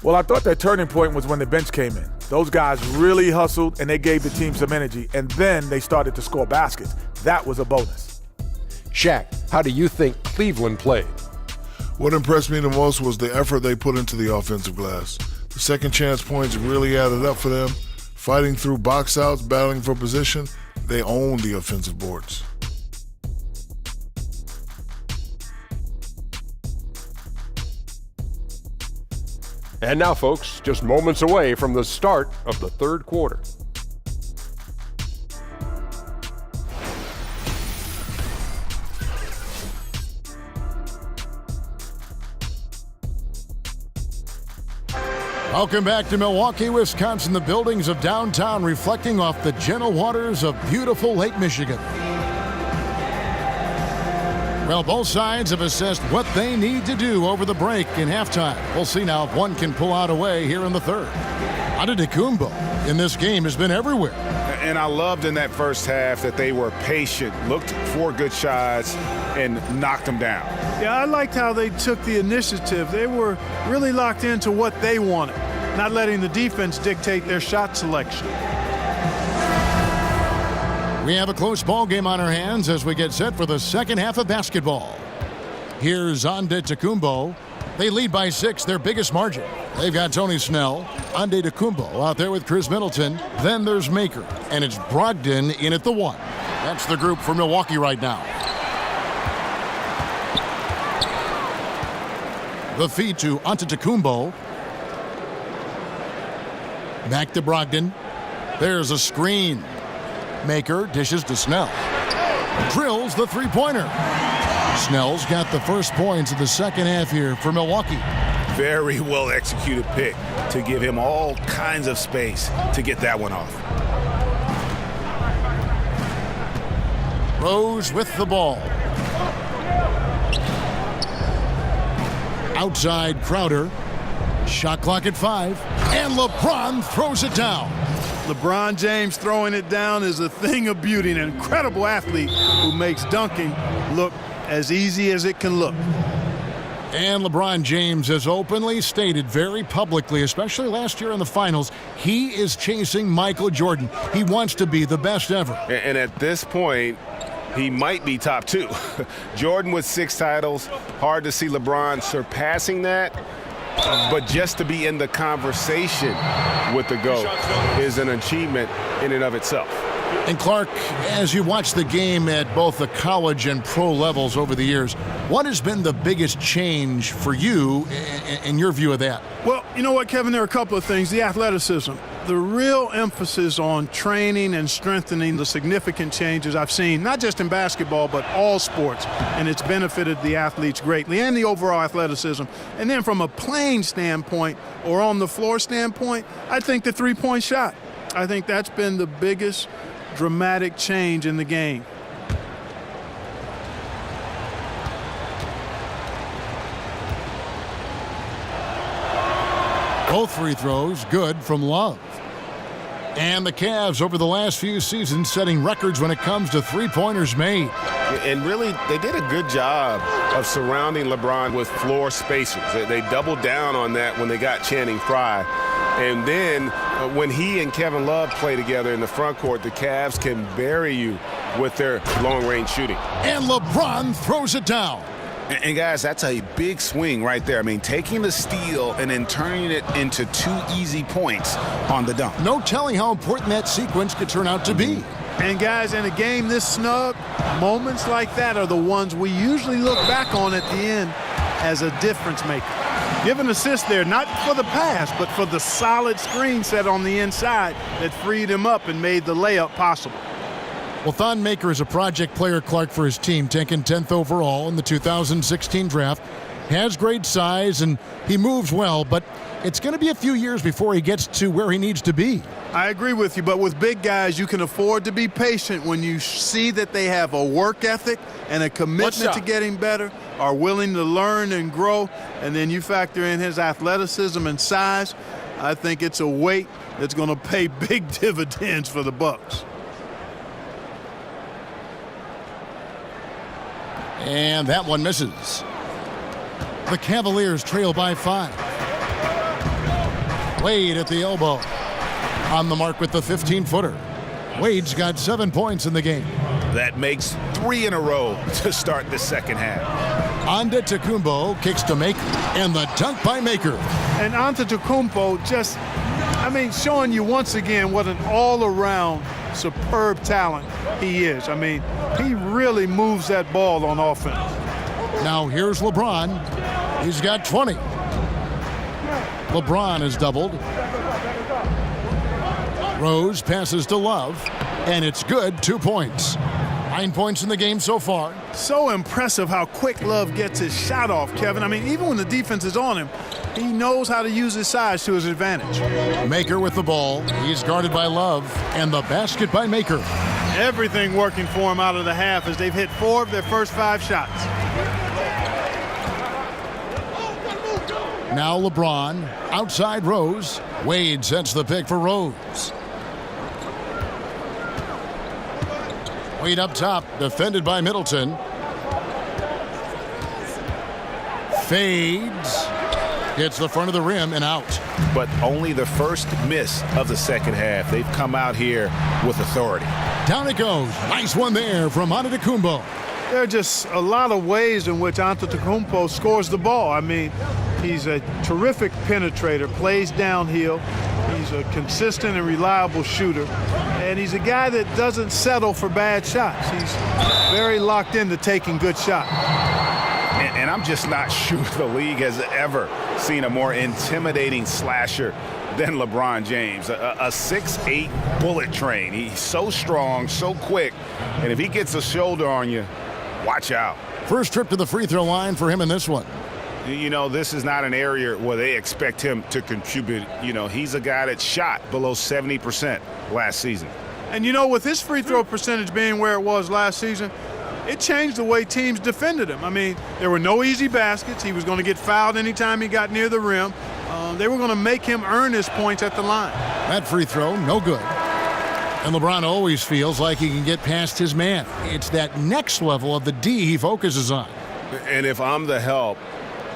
Speaker 4: Well, I thought that turning point was when the bench came in. Those guys really hustled, and they gave the team some energy, and then they started to score baskets. That was a bonus.
Speaker 2: Shaq, how do you think Cleveland played?
Speaker 3: What impressed me the most was the effort they put into the offensive glass. The second chance points really added up for them. Fighting through box outs, battling for position, they owned the offensive boards.
Speaker 2: And now, folks, just moments away from the start of the third quarter.
Speaker 6: Welcome back to Milwaukee, Wisconsin, the buildings of downtown reflecting off the gentle waters of beautiful Lake Michigan. Well, both sides have assessed what they need to do over the break in halftime. We'll see now if one can pull out a way here in the third. Antetokounmpo in this game has been everywhere.
Speaker 9: And I loved in that first half that they were patient, looked for good shots, and knocked them down.
Speaker 8: Yeah, I liked how they took the initiative. They were really locked into what they wanted, not letting the defense dictate their shot selection.
Speaker 6: We have a close ball game on our hands as we get set for the second half of basketball. Here's Antetokounmpo. They lead by 6, their biggest margin. They've got Tony Snell, Antetokounmpo out there with Chris Middleton. Then there's Maker, and it's Brogdon in at the 1. That's the group for Milwaukee right now. The feed to Antetokounmpo. Back to Brogdon. There's a screen. Maker dishes to Snell. Drills the three-pointer. Snell's got the first points of the second half here for Milwaukee.
Speaker 9: Very well executed pick to give him all kinds of space to get that one off.
Speaker 6: Rose with the ball. Outside Crowder. Shot clock at 5. And LeBron throws it down.
Speaker 8: LeBron James throwing it down is a thing of beauty. An incredible athlete who makes dunking look as easy as it can look.
Speaker 6: And LeBron James has openly stated very publicly, especially last year in the finals, he is chasing Michael Jordan. He wants to be the best ever.
Speaker 9: And at this point, he might be top 2. Jordan with 6 titles. Hard to see LeBron surpassing that. But just to be in the conversation with the GOAT is an achievement in and of itself.
Speaker 6: And Clark, as you watch the game at both the college and pro levels over the years, what has been the biggest change for you in your view of that?
Speaker 8: Well, you know what, Kevin? There are a couple of things. The athleticism, the real emphasis on training and strengthening, the significant changes I've seen, not just in basketball, but all sports. And it's benefited the athletes greatly and the overall athleticism. And then from a playing standpoint or on the floor standpoint, I think the three-point shot. I think that's been the biggest dramatic change in the game.
Speaker 6: Both free throws good from Love. And the Cavs over the last few seasons setting records when it comes to three-pointers made.
Speaker 9: And really, they did a good job of surrounding LeBron with floor spacers. They doubled down on that when they got Channing Frye. And then when he and Kevin Love play together in the front court, the Cavs can bury you with their long-range shooting.
Speaker 6: And LeBron throws it down.
Speaker 9: And guys, that's a big swing right there. I mean, taking the steal and then turning it into 2 easy points on the dunk.
Speaker 6: No telling how important that sequence could turn out to be.
Speaker 8: And guys, in a game this snug, moments like that are the ones we usually look back on at the end as a difference maker. Give an assist there, not for the pass, but for the solid screen set on the inside that freed him up and made the layup possible.
Speaker 6: Well, Thon Maker is a project player, Clark, for his team, taken 10th overall in the 2016 draft. Has great size, and he moves well, but it's going to be a few years before he gets to where he needs to be.
Speaker 8: I agree with you, but with big guys, you can afford to be patient when you see that they have a work ethic and a commitment to getting better, are willing to learn and grow, and then you factor in his athleticism and size. I think it's a weight that's going to pay big dividends for the Bucks.
Speaker 6: And that one misses. The Cavaliers trail by 5. Wade at the elbow. On the mark with the 15-footer. Wade's got 7 points in the game.
Speaker 9: That makes 3 in a row to start the second half.
Speaker 6: Antetokounmpo kicks to Maker. And the dunk by Maker.
Speaker 8: And Antetokounmpo just, showing you once again what an all-around superb talent he is. He really moves that ball on offense.
Speaker 6: Now here's LeBron. He's got 20. LeBron is doubled. Rose passes to Love, and it's good. 2 points. 9 points in the game so far.
Speaker 8: So impressive how quick Love gets his shot off, Kevin. Even when the defense is on him, he knows how to use his size to his advantage.
Speaker 6: Maker with the ball. He's guarded by Love, and the basket by Maker.
Speaker 8: Everything working for him out of the half as they've hit 4 of their first 5 shots.
Speaker 6: Now LeBron, outside Rose. Wade sets the pick for Rose. Wade up top, defended by Middleton. Fades. Hits the front of the rim and out.
Speaker 9: But only the first miss of the second half. They've come out here with authority.
Speaker 6: Down it goes. Nice one there from Antetokounmpo.
Speaker 8: There are just a lot of ways in which Antetokounmpo scores the ball. I mean, he's a terrific penetrator, plays downhill. He's a consistent and reliable shooter. And he's a guy that doesn't settle for bad shots. He's very locked into taking good shots.
Speaker 9: And I'm just not sure the league has ever seen a more intimidating slasher than LeBron James. A 6'8" bullet train. He's so strong, so quick. And if he gets a shoulder on you, watch out.
Speaker 6: First trip to the free throw line for him in this one.
Speaker 9: You know, this is not an area where they expect him to contribute. You know, he's a guy that shot below 70% last season.
Speaker 8: And, you know, with his free throw percentage being where it was last season, it changed the way teams defended him. I mean, there were no easy baskets. He was going to get fouled anytime he got near the rim. They were going to make him earn his points at the line.
Speaker 6: That free throw, no good. And LeBron always feels like he can get past his man. It's that next level of the D he focuses on.
Speaker 2: And if I'm the help,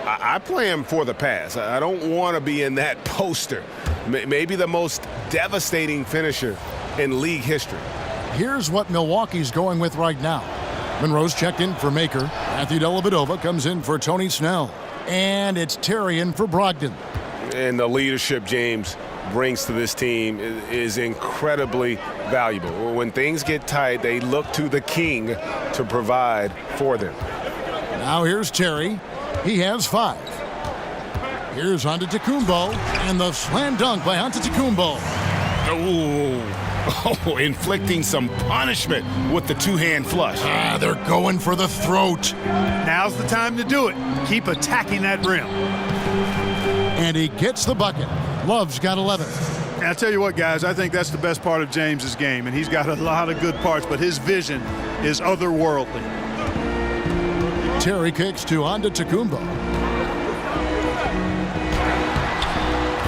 Speaker 2: I play him for the pass. I don't want to be in that poster. Maybe the most devastating finisher in league history.
Speaker 6: Here's what Milwaukee's going with right now. Monroe's checked in for Maker. Matthew Dellavedova comes in for Tony Snell. And it's Terry in for Brogdon.
Speaker 2: And the leadership James brings to this team is incredibly valuable. When things get tight, they look to the king to provide for them.
Speaker 6: Now here's Terry. He has 5. Here's Antetokounmpo, and the slam dunk by Antetokounmpo.
Speaker 9: Oh, inflicting some punishment with the two-hand flush.
Speaker 6: They're going for the throat.
Speaker 8: Now's the time to do it. Keep attacking that rim.
Speaker 6: And he gets the bucket. Love's got 11.
Speaker 8: And I'll tell you what, guys, I think that's the best part of James's game, and he's got a lot of good parts, but his vision is otherworldly.
Speaker 6: Terry kicks to Antetokounmpo.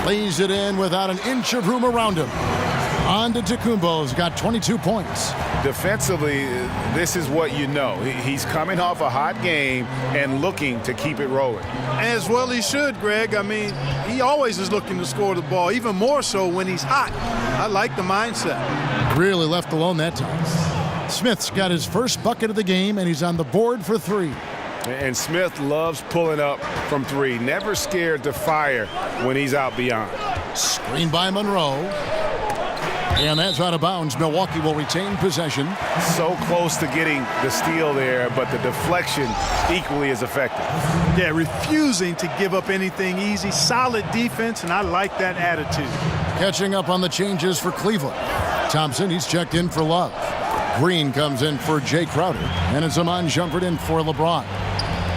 Speaker 6: Lays it in without an inch of room around him. Antetokounmpo's got 22 points.
Speaker 9: Defensively, this is what you know. He's coming off a hot game and looking to keep it rolling.
Speaker 8: As well he should, Greg. I mean, he always is looking to score the ball, even more so when he's hot. I like the mindset.
Speaker 6: Really left alone that time. Smith's got his first bucket of the game, and he's on the board for 3.
Speaker 2: And Smith loves pulling up from 3. Never scared to fire when he's out beyond.
Speaker 6: Screen by Monroe. And that's out of bounds. Milwaukee will retain possession.
Speaker 9: So close to getting the steal there, but the deflection equally as effective.
Speaker 8: Yeah, refusing to give up anything easy. Solid defense, and I like that attitude.
Speaker 6: Catching up on the changes for Cleveland. Thompson, he's checked in for Love. Green comes in for Jay Crowder. And it's Amon Shumpert in for LeBron.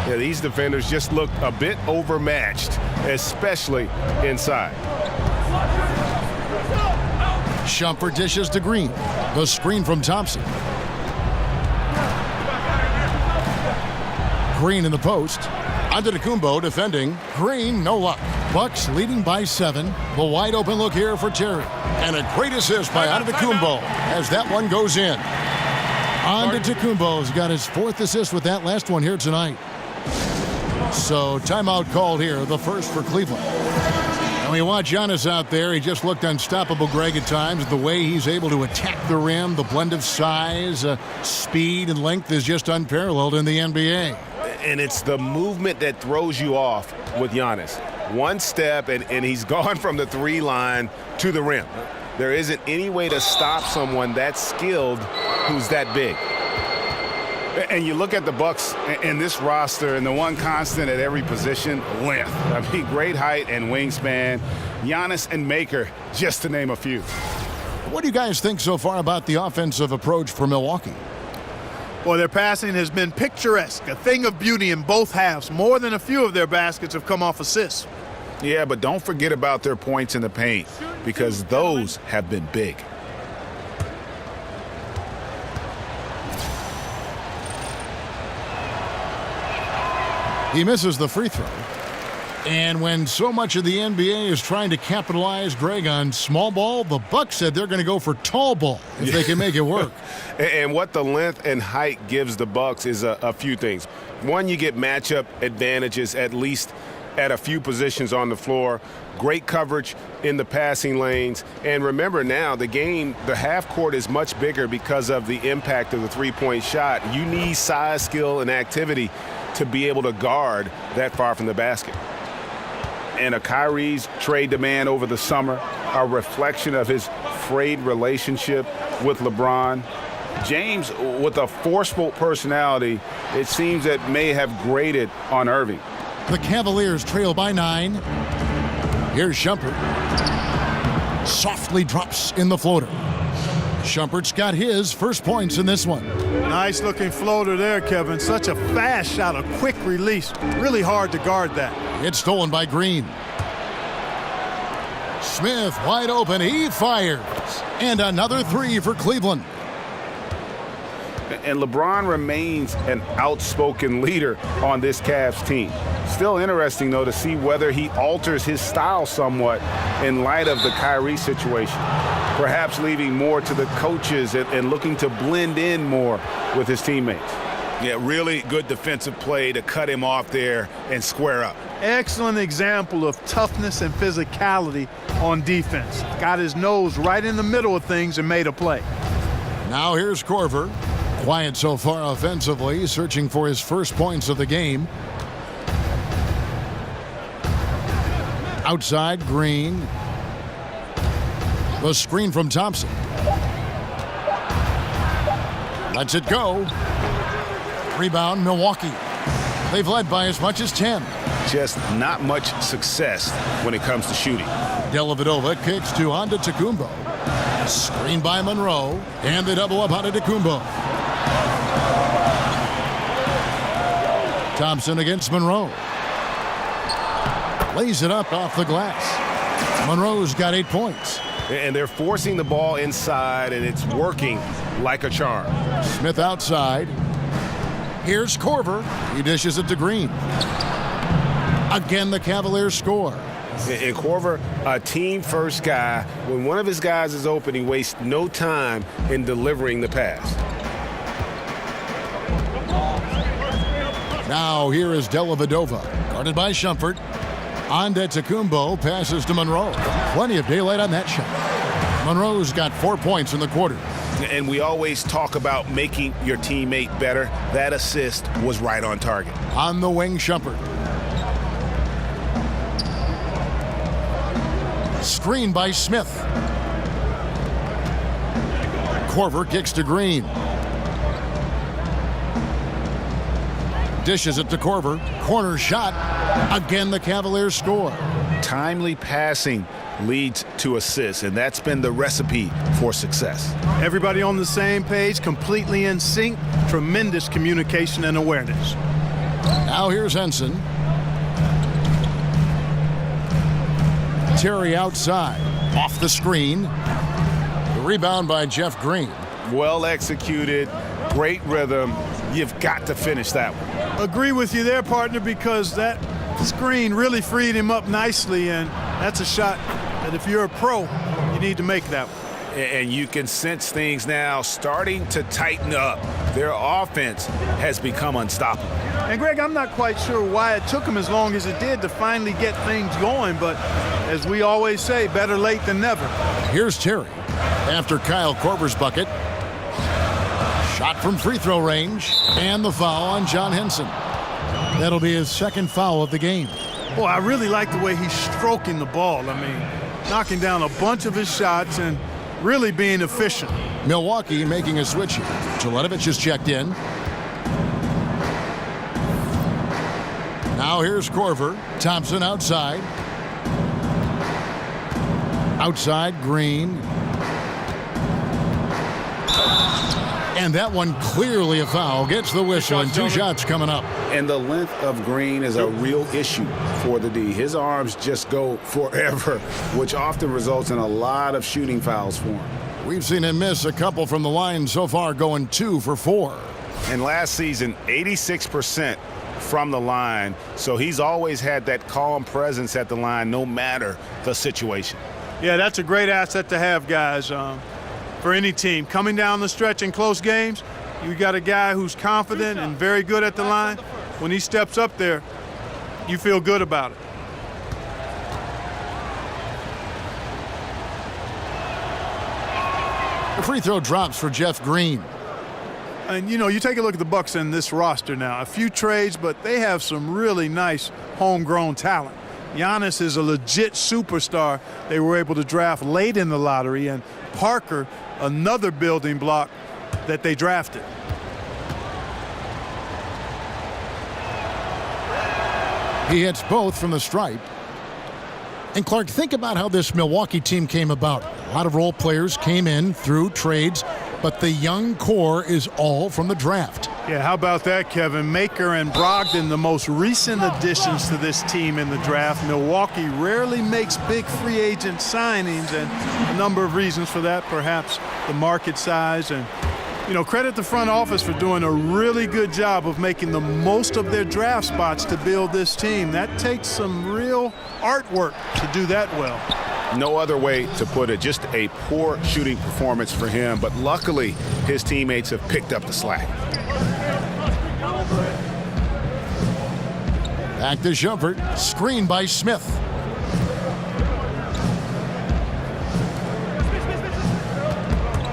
Speaker 2: Yeah, these defenders just look a bit overmatched, especially inside.
Speaker 6: Shumpert dishes to Green. The screen from Thompson. Green in the post. Antetokounmpo defending. Green, no luck. Bucks leading by 7. The wide open look here for Terry. And a great assist by Antetokounmpo as that one goes in. Antetokounmpo's got his 4th assist with that last one here tonight. So timeout called here, the first for Cleveland. And we watch Giannis out there. He just looked unstoppable, Greg, at times. The way he's able to attack the rim, the blend of size, speed, and length is just unparalleled in the NBA.
Speaker 2: And it's the movement that throws you off with Giannis. One step, and he's gone from the 3 line to the rim. There isn't any way to stop someone that skilled who's that big. And you look at the Bucks in this roster, and the one constant at every position, length. I mean, great height and wingspan. Giannis and Maker, just to name a few.
Speaker 6: What do you guys think so far about the offensive approach for Milwaukee?
Speaker 8: Well, their passing has been picturesque, a thing of beauty in both halves. More than a few of their baskets have come off assists.
Speaker 9: Yeah, but don't forget about their points in the paint, because those have been big.
Speaker 6: He misses the free throw. And when so much of the NBA is trying to capitalize, Greg, on small ball, the Bucks said they're going to go for tall ball if they can make it work.
Speaker 2: And what the length and height gives the Bucks is a few things. One, you get matchup advantages, at least
Speaker 9: at a few positions on the floor. Great coverage in the passing lanes. And remember now, the half court is much bigger because of the impact of the three-point shot. You need size, skill, and activity to be able to guard that far from the basket. And a Kyrie's trade demand over the summer, a reflection of his frayed relationship with LeBron. James, with a forceful personality, it seems that may have grated on Irving.
Speaker 6: The Cavaliers trail by 9. Here's Shumpert. Softly drops in the floater. Shumpert's got his first points in this one.
Speaker 8: Nice looking floater there, Kevin. Such a fast shot, a quick release. Really hard to guard that.
Speaker 6: It's stolen by Green. Smith wide open. He fires. And another 3 for Cleveland.
Speaker 9: And LeBron remains an outspoken leader on this Cavs team. Still interesting, though, to see whether he alters his style somewhat in light of the Kyrie situation. Perhaps leaving more to the coaches and looking to blend in more with his teammates.
Speaker 13: Yeah, really good defensive play to cut him off there and square up.
Speaker 8: Excellent example of toughness and physicality on defense. Got his nose right in the middle of things and made a play.
Speaker 6: Now here's Korver. Quiet so far offensively, searching for his first points of the game. Outside, Green. The screen from Thompson. Lets it go. Rebound, Milwaukee. They've led by as much as 10.
Speaker 13: Just not much success when it comes to shooting.
Speaker 6: Dellavedova kicks to Antetokounmpo. Screen by Monroe. And they double up Antetokounmpo. Thompson against Monroe. Lays it up off the glass. Monroe's got 8 points.
Speaker 9: And they're forcing the ball inside, and it's working like a charm.
Speaker 6: Smith outside. Here's Korver. He dishes it to Green. Again, the Cavaliers score.
Speaker 9: And Korver, a team-first guy. When one of his guys is open, he wastes no time in delivering the pass.
Speaker 6: Now here is Dellavedova, guarded by Shumpert. Antetokounmpo passes to Monroe. Plenty of daylight on that shot. Monroe's got 4 points in the quarter.
Speaker 13: And we always talk about making your teammate better. That assist was right on target.
Speaker 6: On the wing, Shumpert. Screen by Smith. Korver kicks to Green. Dishes it to Korver. Corner shot. Again, the Cavaliers score.
Speaker 13: Timely passing leads to assists, and that's been the recipe for success.
Speaker 8: Everybody on the same page, completely in sync. Tremendous communication and awareness.
Speaker 6: Now here's Henson. Terry outside. Off the screen. The rebound by Jeff Green.
Speaker 9: Well executed. Great rhythm. You've got to finish that one.
Speaker 8: Agree with you there, partner, because that screen really freed him up nicely, and that's a shot that if you're a pro, you need to make that one.
Speaker 9: And you can sense things now starting to tighten up. Their offense has become unstoppable.
Speaker 8: And, Greg, I'm not quite sure why it took them as long as it did to finally get things going, but as we always say, better late than never.
Speaker 6: Here's Terry after Kyle Korver's bucket. Shot from free throw range, and the foul on John Henson. That'll be his second foul of the game.
Speaker 8: Boy, I really like the way he's stroking the ball. I mean, knocking down a bunch of his shots and really being efficient.
Speaker 6: Milwaukee making a switch here. Jelenovic is checked in. Now here's Korver. Thompson outside. Outside, Green. And that one clearly a foul. Gets the whistle, and 2 shots coming up.
Speaker 13: And the length of Green is a real issue for the D. His arms just go forever, which often results in a lot of shooting fouls for him.
Speaker 6: We've seen him miss a couple from the line so far, going 2 for 4.
Speaker 9: And last season, 86% from the line. So he's always had that calm presence at the line no matter the situation.
Speaker 8: Yeah, that's a great asset to have, guys. For any team coming down the stretch in close games, you got a guy who's confident and very good at the line. When he steps up there, you feel good about it.
Speaker 6: The free throw drops for Jeff Green.
Speaker 8: And, you know, you take a look at the Bucks and this roster now. A few trades, but they have some really nice homegrown talent. Giannis is a legit superstar they were able to draft late in the lottery, and Parker, another building block that they drafted.
Speaker 6: He hits both from the stripe. And Clark, think about how this Milwaukee team came about. A lot of role players came in through trades, but the young core is all from the draft.
Speaker 8: Yeah, how about that, Kevin? Maker and Brogdon, the most recent additions to this team in the draft. Milwaukee rarely makes big free agent signings, and a number of reasons for that, perhaps the market size. And, you know, credit the front office for doing a really good job of making the most of their draft spots to build this team. That takes some real artwork to do that well.
Speaker 13: No other way to put it. Just a poor shooting performance for him, but luckily his teammates have picked up the slack.
Speaker 6: Back to Shumpert, screened by Smith.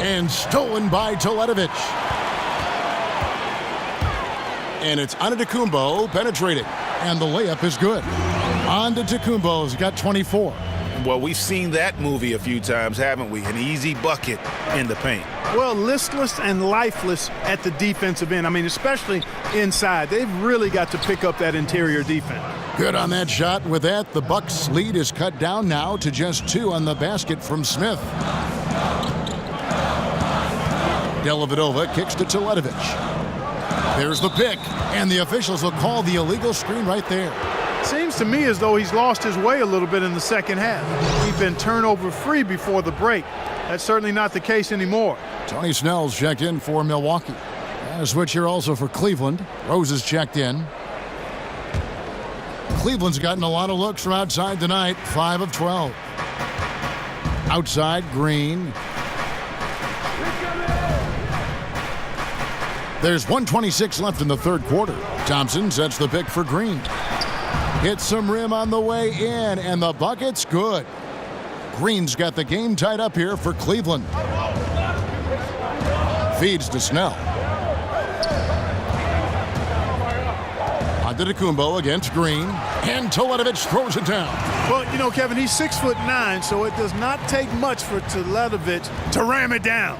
Speaker 6: And stolen by Teletovic. And it's Antetokounmpo penetrating, and the layup is good. Antetokounmpo's got 24.
Speaker 13: Well, we've seen that movie a few times, haven't we? An easy bucket in the paint.
Speaker 8: Well, listless and lifeless at the defensive end. I mean, especially inside. They've really got to pick up that interior defense.
Speaker 6: Good on that shot. With that, the Bucks' lead is cut down now to just 2 on the basket from Smith. Dellavedova kicks to Teletovic. There's the pick, and the officials will call the illegal screen right there.
Speaker 8: Seems to me as though he's lost his way a little bit in the second half. He's been turnover free before the break. That's certainly not the case anymore.
Speaker 6: Tony Snell's checked in for Milwaukee. And a switch here also for Cleveland. Rose is checked in. Cleveland's gotten a lot of looks from outside tonight, 5 of 12. Outside, Green. There's 1:26 left in the third quarter. Thompson sets the pick for Green. Hits some rim on the way in, and the bucket's good. Green's got the game tied up here for Cleveland. Feeds to Snell. Antetokounmpo against Green, and Teletovic throws it down.
Speaker 8: Well, you know, Kevin, he's 6'9", so it does not take much for Teletovic to ram it down.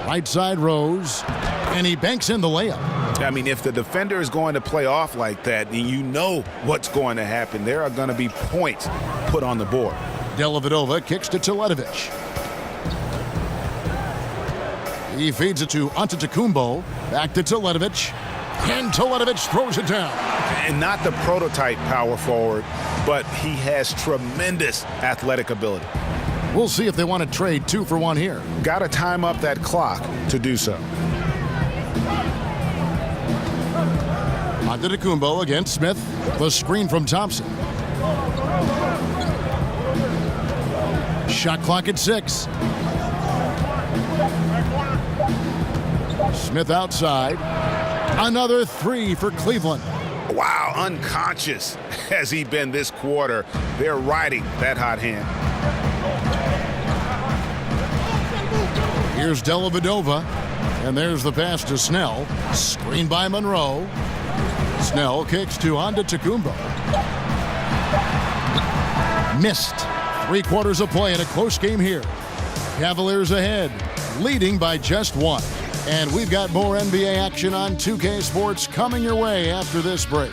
Speaker 6: Right side Rose, and he banks in the layup.
Speaker 13: I mean, if the defender is going to play off like that, then you know what's going to happen. There are going to be points put on the board.
Speaker 6: Dellavedova kicks to Teletovic. He feeds it to Antetokounmpo. Back to Teletovic. And Teletovic throws it down.
Speaker 13: And not the prototype power forward, but he has tremendous athletic ability.
Speaker 6: We'll see if they want to trade 2 for 1 here.
Speaker 13: Got to time up that clock to do so.
Speaker 6: Antetokounmpo against Smith. The screen from Thompson. Shot clock at 6. Smith outside. Another 3 for Cleveland.
Speaker 13: Wow, unconscious has he been this quarter. They're riding that hot hand.
Speaker 6: Here's Dellavedova, and there's the pass to Snell. Screened by Monroe. Snell kicks to Antetokounmpo. Missed. 3 quarters of play in a close game here. Cavaliers ahead, leading by just 1. And we've got more NBA action on 2K Sports coming your way after this break.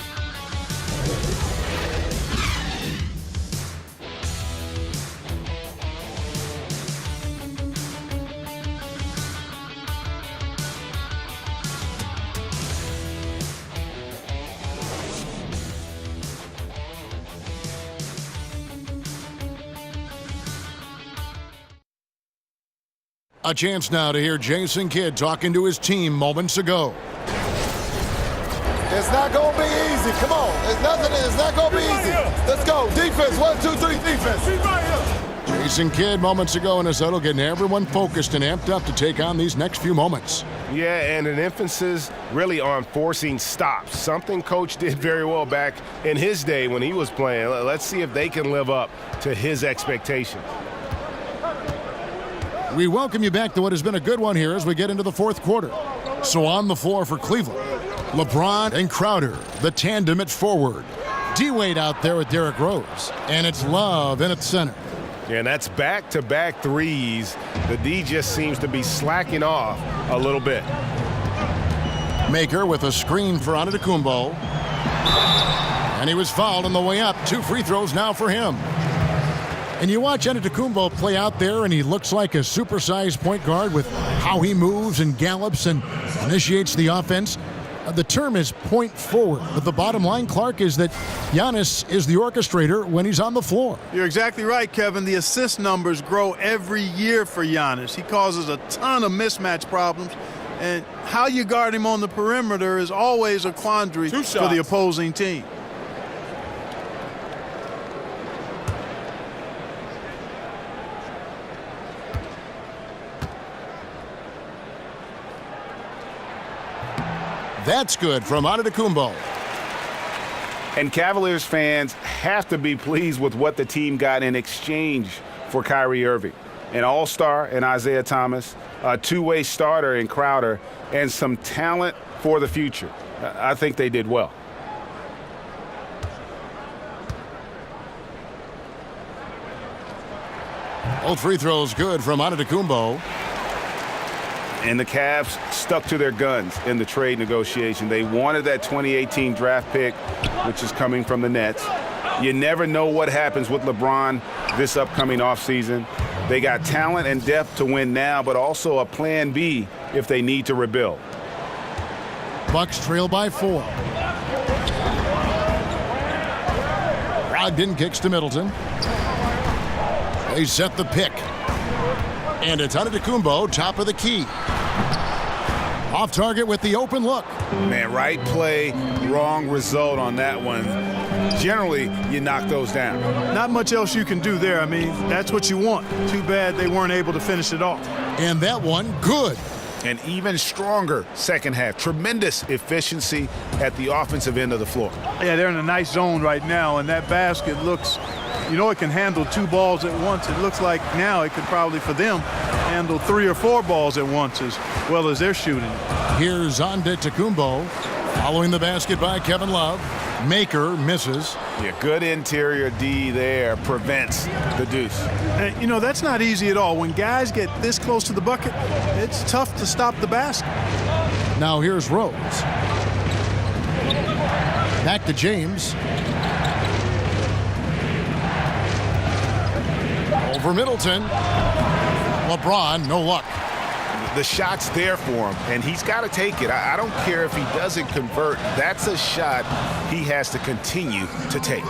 Speaker 6: A chance now to hear Jason Kidd talking to his team moments ago.
Speaker 14: It's not going to be easy. Come on. It's not going to be easy. Let's go. Defense. 1, 2, 3, defense.
Speaker 6: Jason Kidd moments ago in his huddle getting everyone focused and amped up to take on these next few moments.
Speaker 14: Yeah, and an emphasis really on forcing stops, something Coach did very well back in his day when he was playing. Let's see if they can live up to his expectations.
Speaker 6: We welcome you back to what has been a good one here as we get into the fourth quarter. So on the floor for Cleveland, LeBron and Crowder, the tandem at forward. D-Wade out there with Derrick Rose, and it's Love in at center.
Speaker 14: Yeah, and that's back-to-back threes. The D just seems to be slacking off a little bit.
Speaker 6: Maker with a screen for Antetokounmpo. And he was fouled on the way up. 2 free throws now for him. And you watch Antetokounmpo play out there, and he looks like a supersized point guard with how he moves and gallops and initiates the offense. The term is point forward, but the bottom line, Clark, is that Giannis is the orchestrator when he's on the floor.
Speaker 8: You're exactly right, Kevin. The assist numbers grow every year for Giannis. He causes a ton of mismatch problems, and how you guard him on the perimeter is always a quandary for the opposing team.
Speaker 6: That's good from Antetokounmpo.
Speaker 9: And Cavaliers fans have to be pleased with what the team got in exchange for Kyrie Irving. An all-star in Isaiah Thomas, a two-way starter in Crowder, and some talent for the future. I think they did well.
Speaker 6: Both free throws good from Antetokounmpo.
Speaker 9: And the Cavs stuck to their guns in the trade negotiation. They wanted that 2018 draft pick, which is coming from the Nets. You never know what happens with LeBron this upcoming offseason. They got talent and depth to win now, but also a plan B if they need to rebuild.
Speaker 6: Bucks trail by 4. Brogdon kicks to Middleton. They set the pick. And it's Antetokounmpo, top of the key. Off target with the open look.
Speaker 9: Man, right play, wrong result on that one. Generally, you knock those down.
Speaker 8: Not much else you can do there. I mean, that's what you want. Too bad they weren't able to finish it off.
Speaker 6: And that one, good.
Speaker 13: An even stronger second half. Tremendous efficiency at the offensive end of the floor.
Speaker 8: Yeah, they're in a nice zone right now, and that basket looks, you know, it can handle 2 balls at once. It looks like now it could probably, for them, handle 3 or 4 balls at once as well as they're shooting.
Speaker 6: Here's Antetokounmpo, following the basket by Kevin Love. Maker misses.
Speaker 9: Yeah, good interior D there prevents the deuce.
Speaker 8: And, you know, that's not easy at all. When guys get this close to the bucket, it's tough to stop the basket.
Speaker 6: Now here's Rose. Back to James. Over Middleton. LeBron, no luck.
Speaker 13: The shot's there for him, and he's got to take it. I don't care if he doesn't convert. That's a shot he has to continue to take.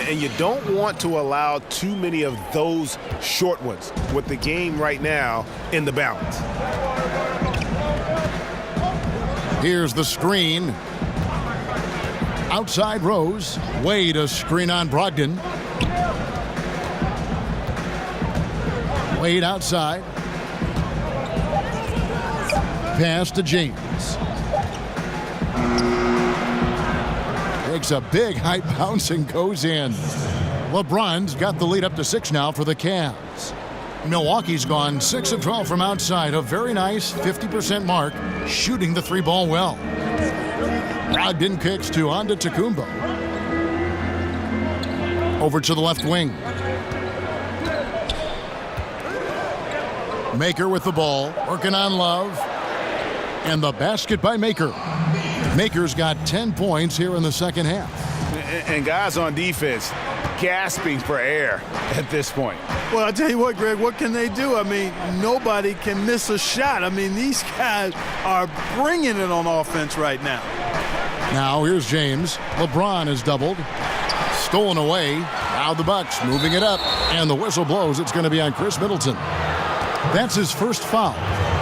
Speaker 13: And you don't want to allow too many of those short ones with the game right now in the balance.
Speaker 6: Here's the screen. Outside Rose. Wade a screen on Brogdon. Wade outside. Pass to James. Takes a big high bounce and goes in. LeBron's got the lead up to 6 now for the Cavs. Milwaukee's gone 6 of 12 from outside. A very nice 50% mark, shooting the 3-ball well. Brogdon kicks to Antetokounmpo. Over to the left wing. Maker with the ball, working on Love. And the basket by Maker. Maker's got 10 points here in the second half.
Speaker 9: And guys on defense gasping for air at this point.
Speaker 8: Well, I tell you what, Greg, what can they do? I mean, nobody can miss a shot. I mean, these guys are bringing it on offense right now.
Speaker 6: Now here's James. LeBron is doubled. Stolen away. Now the Bucks moving it up. And the whistle blows. It's going to be on Chris Middleton. That's his first foul.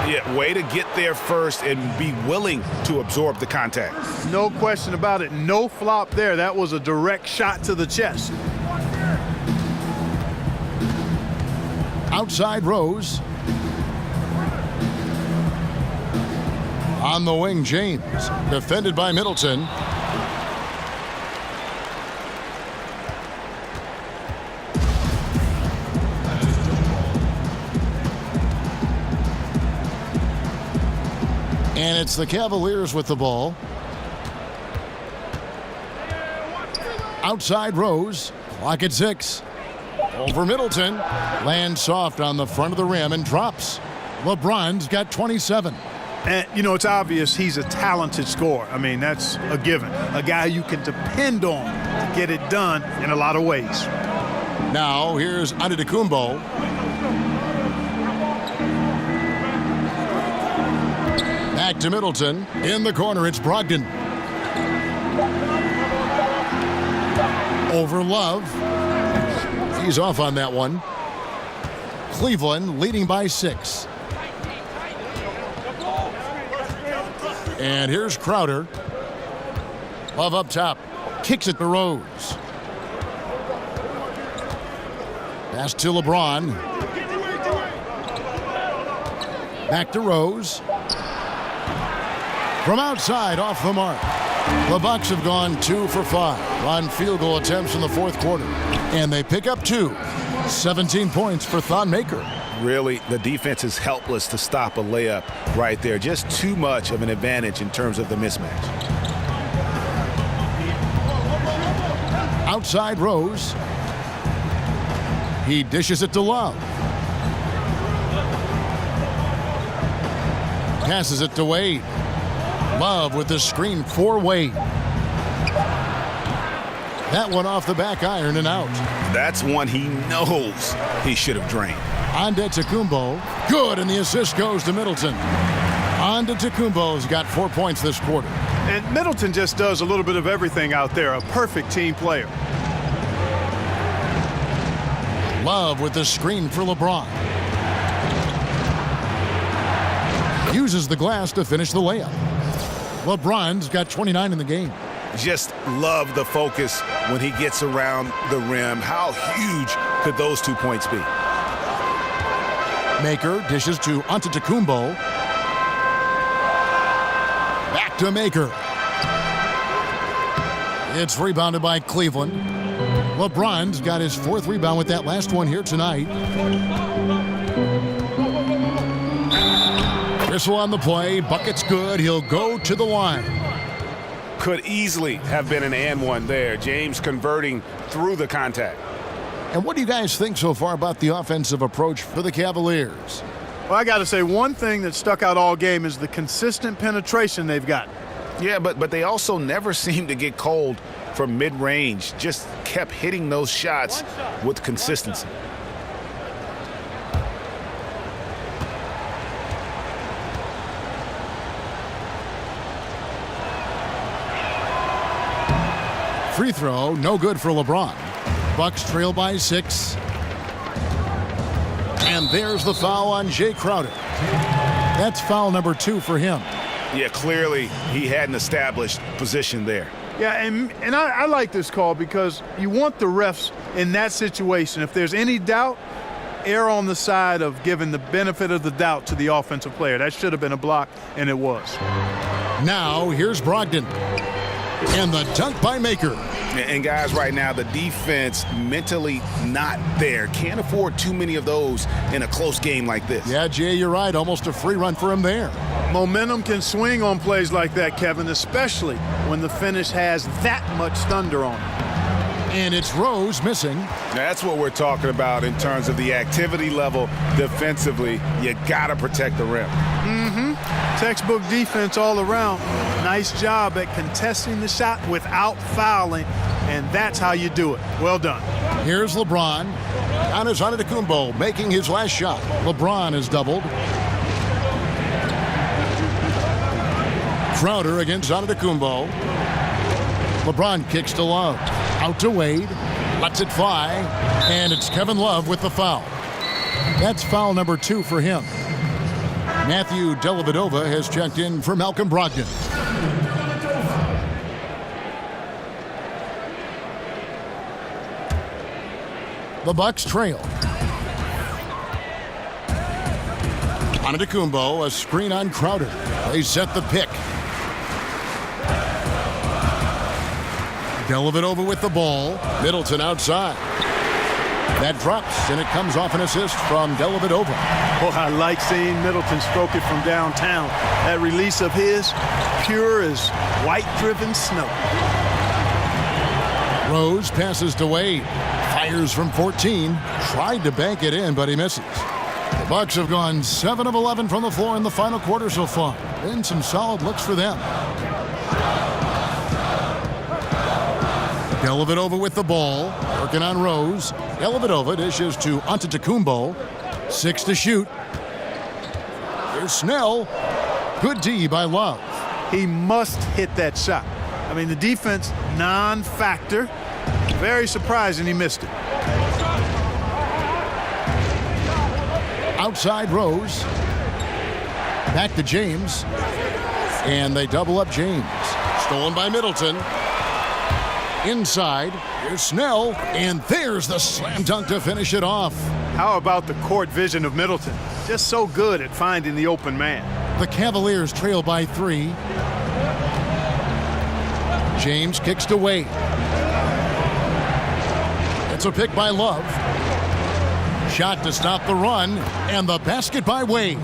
Speaker 13: Yeah, way to get there first and be willing to absorb the contact.
Speaker 8: No question about it. No flop there. That was a direct shot to the chest.
Speaker 6: Outside Rose. On the wing, James. Defended by Middleton. And it's the Cavaliers with the ball. Outside Rose. Clock at 6. Over Middleton. Lands soft on the front of the rim and drops. LeBron's got 27.
Speaker 8: And, you know, it's obvious he's a talented scorer. I mean, that's a given. A guy you can depend on to get it done in a lot of ways.
Speaker 6: Now, here's Antetokounmpo. Back to Middleton. In the corner, it's Brogdon. Over Love. He's off on that one. Cleveland leading by 6. And here's Crowder. Love up top. Kicks it to Rose. Pass to LeBron. Back to Rose. From outside, off the mark. The Bucks have gone 2 for 5 on field goal attempts in the fourth quarter. And they pick up 2. 17 points for Thon Maker.
Speaker 13: Really, the defense is helpless to stop a layup right there. Just too much of an advantage in terms of the mismatch.
Speaker 6: Outside Rose. He dishes it to Love. Passes it to Wade. Love with the screen for Wade. That one off the back iron and out.
Speaker 13: That's one he knows he should have drained.
Speaker 6: Antetokounmpo. Good, and the assist goes to Middleton. Antetokounmpo's got 4 points this quarter.
Speaker 8: And Middleton just does a little bit of everything out there. A perfect team player.
Speaker 6: Love with the screen for LeBron. Uses the glass to finish the layup. LeBron's got 29 in the game.
Speaker 13: Just love the focus when he gets around the rim. How huge could those 2 points be?
Speaker 6: Maker dishes to Antetokounmpo. Back to Maker. It's rebounded by Cleveland. LeBron's got his 4th rebound with that last one here tonight. Whistle on the play. Bucket's good. He'll go to the line.
Speaker 13: Could easily have been an and one there. James converting through the contact.
Speaker 6: And what do you guys think so far about the offensive approach for the Cavaliers?
Speaker 8: Well, I got to say, one thing that stuck out all game is the consistent penetration they've got.
Speaker 13: Yeah, but they also never seem to get cold from mid-range. Just kept hitting those shots with consistency.
Speaker 6: Free throw, no good for LeBron. Bucks trail by 6. And there's the foul on Jay Crowder. That's foul number 2 for him.
Speaker 13: Yeah, clearly he hadn't established position there.
Speaker 8: Yeah, and I like this call because you want the refs in that situation. If there's any doubt, err on the side of giving the benefit of the doubt to the offensive player. That should have been a block, and it was.
Speaker 6: Now, here's Brogdon. And the dunk by Maker.
Speaker 13: And guys, right now, the defense mentally not there. Can't afford too many of those in a close game like this.
Speaker 6: Yeah, Jay, you're right. Almost a free run for him there.
Speaker 8: Momentum can swing on plays like that, Kevin, especially when the finish has that much thunder on it.
Speaker 6: And it's Rose missing.
Speaker 13: That's what we're talking about in terms of the activity level defensively. You got to protect the rim.
Speaker 8: Textbook defense all around. Nice job at contesting the shot without fouling, and that's how you do it. Well done.
Speaker 6: Here's LeBron. Giannis Antetokounmpo making his last shot. LeBron is doubled. Crowder against Antetokounmpo. LeBron kicks to Love. Out to Wade. Lets it fly. And it's Kevin Love with the foul. That's foul number 2 for him. Matthew Dellavedova has checked in for Malcolm Brogdon. The Bucks trail. Antetokounmpo, a screen on Crowder. They set the pick. Dellavedova with the ball. Middleton outside. That drops, and it comes off an assist from Dellavedova.
Speaker 8: Well, I like seeing Middleton stroke it from downtown. That release of his, pure as white-driven snow.
Speaker 6: Rose passes to Wade. Fires from 14. Tried to bank it in, but he misses. The Bucks have gone 7 of 11 from the floor in the final quarter so far. Been some solid looks for them. Dellavedova with the ball. Working on Rose. Dellavedova dishes to Antetokounmpo. 6 to shoot. Here's Snell. Good D by Love.
Speaker 8: He must hit that shot. I mean, the defense, non-factor. Very surprising he missed it.
Speaker 6: Outside Rose. Back to James. And they double up James. Stolen by Middleton. Inside. Here's Snell. And there's the slam dunk to finish it off.
Speaker 8: How about the court vision of Middleton? Just so good at finding the open man.
Speaker 6: The Cavaliers trail by 3. James kicks to Wade. It's a pick by Love. Shot to stop the run, and the basket by Wade.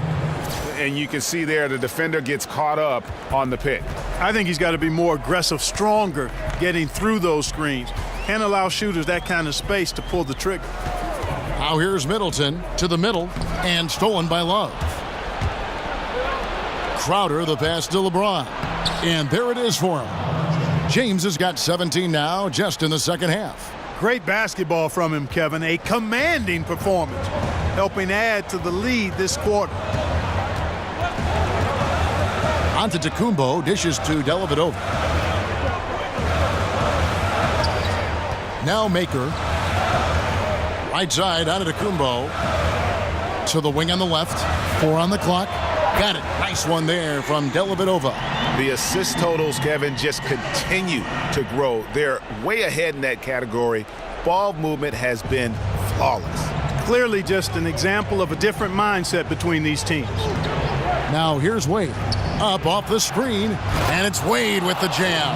Speaker 13: And you can see there the defender gets caught up on the pick.
Speaker 8: I think he's got to be more aggressive, stronger, getting through those screens. Can't allow shooters that kind of space to pull the trigger.
Speaker 6: Now here's Middleton to the middle, and stolen by Love. Crowder, the pass to LeBron. And there it is for him. James has got 17 now, just in the second half.
Speaker 8: Great basketball from him, Kevin. A commanding performance, helping add to the lead this quarter.
Speaker 6: Antetokounmpo dishes to Dellavedova. Now Maker. Right side, Antetokounmpo. To the wing on the left. 4 on the clock. Got it. Nice one there from Dellavedova.
Speaker 13: The assist totals, Kevin, just continue to grow. They're way ahead in that category. Ball movement has been flawless.
Speaker 8: Clearly just an example of a different mindset between these teams.
Speaker 6: Now here's Wade. Up off the screen, and it's Wade with the jam.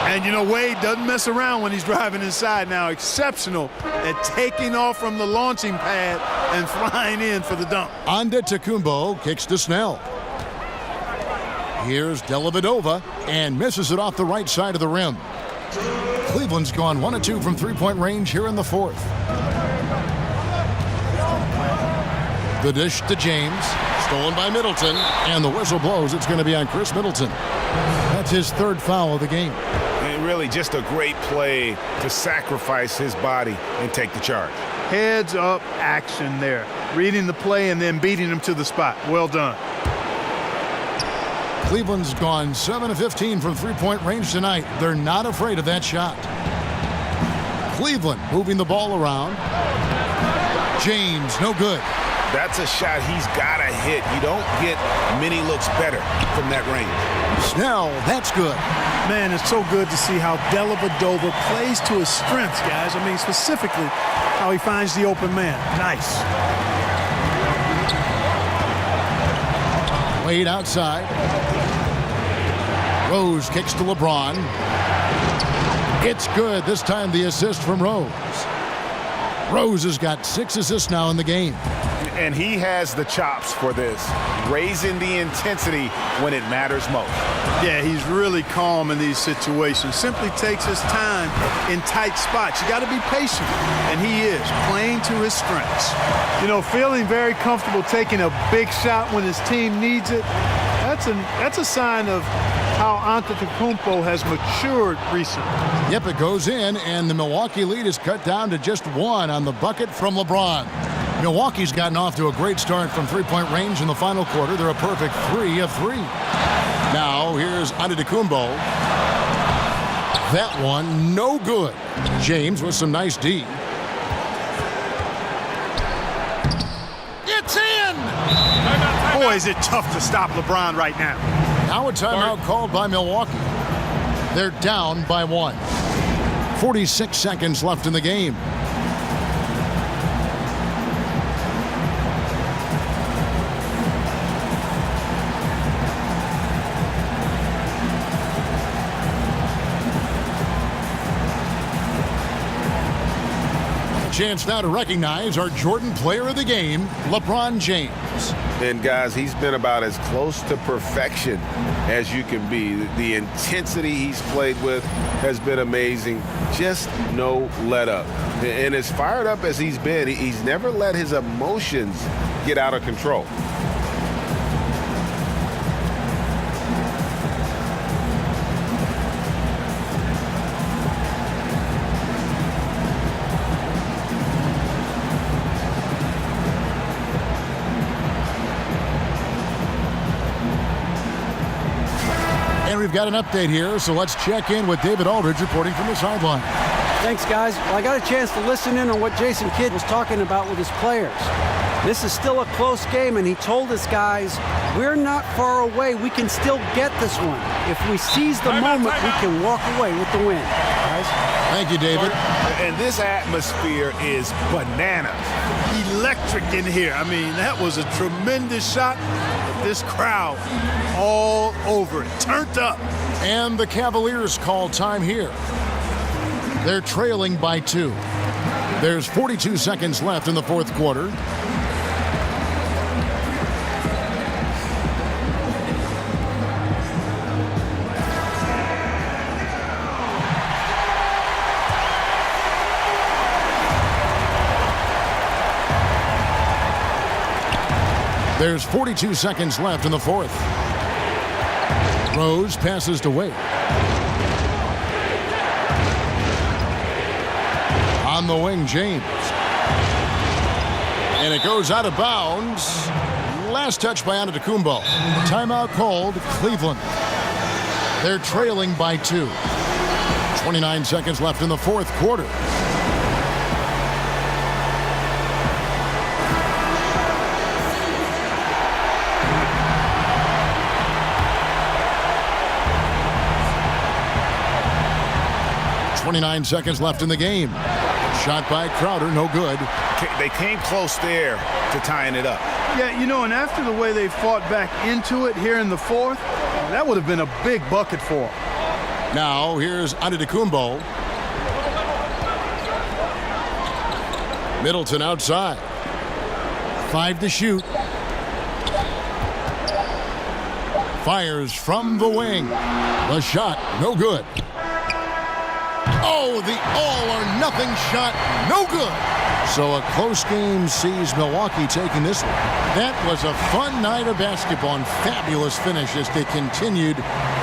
Speaker 8: And you know, Wade doesn't mess around when he's driving inside now. Exceptional at taking off from the launching pad and flying in for the dunk.
Speaker 6: Antetokounmpo kicks to Snell. Here's Dellavedova, and misses it off the right side of the rim. Cleveland's gone 1 of 2 from three-point range here in the fourth. The dish to James. Stolen by Middleton, and the whistle blows. It's going to be on Chris Middleton. That's his 3rd foul of the game.
Speaker 13: And really just a great play to sacrifice his body and take the charge.
Speaker 8: Heads up action there. Reading the play and then beating him to the spot. Well done.
Speaker 6: Cleveland's gone 7 of 15 from three-point range tonight. They're not afraid of that shot. Cleveland moving the ball around. James, no good.
Speaker 13: That's a shot he's got to hit. You don't get many looks better from that range.
Speaker 6: Snell, that's good.
Speaker 8: Man, it's so good to see how Dellavedova plays to his strengths, guys. I mean, specifically how he finds the open man. Nice.
Speaker 6: Wade outside. Rose kicks to LeBron. It's good. This time the assist from Rose. Rose has got 6 assists now in the game.
Speaker 13: And he has the chops for this, raising the intensity when it matters most.
Speaker 8: Yeah, he's really calm in these situations. Simply takes his time in tight spots. You got to be patient, and he is playing to his strengths. You know, feeling very comfortable taking a big shot when his team needs it. That's a sign of how Antetokounmpo has matured recently.
Speaker 6: Yep, it goes in, and the Milwaukee lead is cut down to just 1 on the bucket from LeBron. Milwaukee's gotten off to a great start from three-point range in the final quarter. They're a perfect 3 of 3. Now, here's Antetokounmpo. That one, no good. James with some nice D. It's in!
Speaker 8: Boy, is it tough to stop LeBron right now.
Speaker 6: Now a timeout called by Milwaukee. They're down by 1. 46 seconds left in the game. Chance now to recognize our Jordan Player of the Game, LeBron James.
Speaker 13: And guys, he's been about as close to perfection as you can be. The intensity he's played with has been amazing. Just no let up. And as fired up as he's been, he's never let his emotions get out of control.
Speaker 6: And we've got an update here, so let's check in with David Aldridge reporting from the sideline.
Speaker 7: Thanks, guys. Well, I got a chance to listen in on what Jason Kidd was talking about with his players. This is still a close game, and he told us guys, we're not far away. We can still get this one. If we seize the moment, we can walk away with the win. Guys?
Speaker 6: Thank you, David.
Speaker 13: And this atmosphere is bananas.
Speaker 8: Electric in here. I mean, that was a tremendous shot. This crowd all over it, turned up.
Speaker 6: And the Cavaliers call time here. They're trailing by 2. There's 42 seconds left in the fourth quarter. There's 42 seconds left in the fourth. Rose passes to Wade. On the wing, James. And it goes out of bounds. Last touch by Antetokounmpo. Timeout called, Cleveland. They're trailing by 2. 29 seconds left in the fourth quarter. .29 seconds left in the game. Shot by Crowder, no good.
Speaker 13: They came close there to tying it up.
Speaker 8: Yeah, you know, and after the way they fought back into it here in the fourth, that would have been a big bucket for them.
Speaker 6: Now, here's Antetokounmpo. Middleton outside. 5 to shoot. Fires from the wing. The shot, no good. Oh, the all-or-nothing shot, no good. So a close game sees Milwaukee taking this one. That was a fun night of basketball and fabulous finish as they continued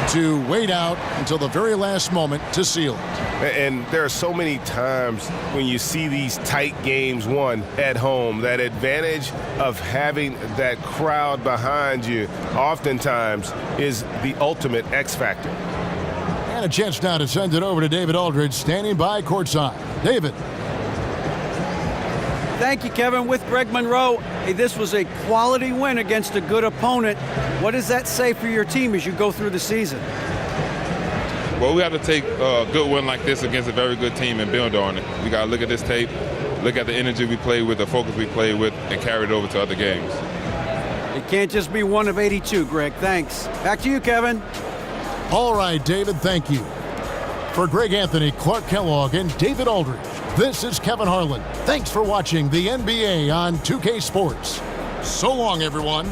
Speaker 6: to wait out until the very last moment to seal it.
Speaker 14: And there are so many times when you see these tight games won at home, that advantage of having that crowd behind you oftentimes is the ultimate X factor.
Speaker 6: And a chance now to send it over to David Aldridge, standing by courtside. David.
Speaker 7: Thank you, Kevin. With Greg Monroe, hey, this was a quality win against a good opponent. What does that say for your team as you go through the season?
Speaker 15: Well, we have to take a good win like this against a very good team and build on it. We got to look at this tape, look at the energy we play with, the focus we play with, and carry it over to other games.
Speaker 7: It can't just be one of 82, Greg. Thanks. Back to you, Kevin.
Speaker 6: All right, David, thank you. For Greg Anthony, Clark Kellogg, and David Aldridge, this is Kevin Harlan. Thanks for watching the NBA on 2K Sports. So long, everyone.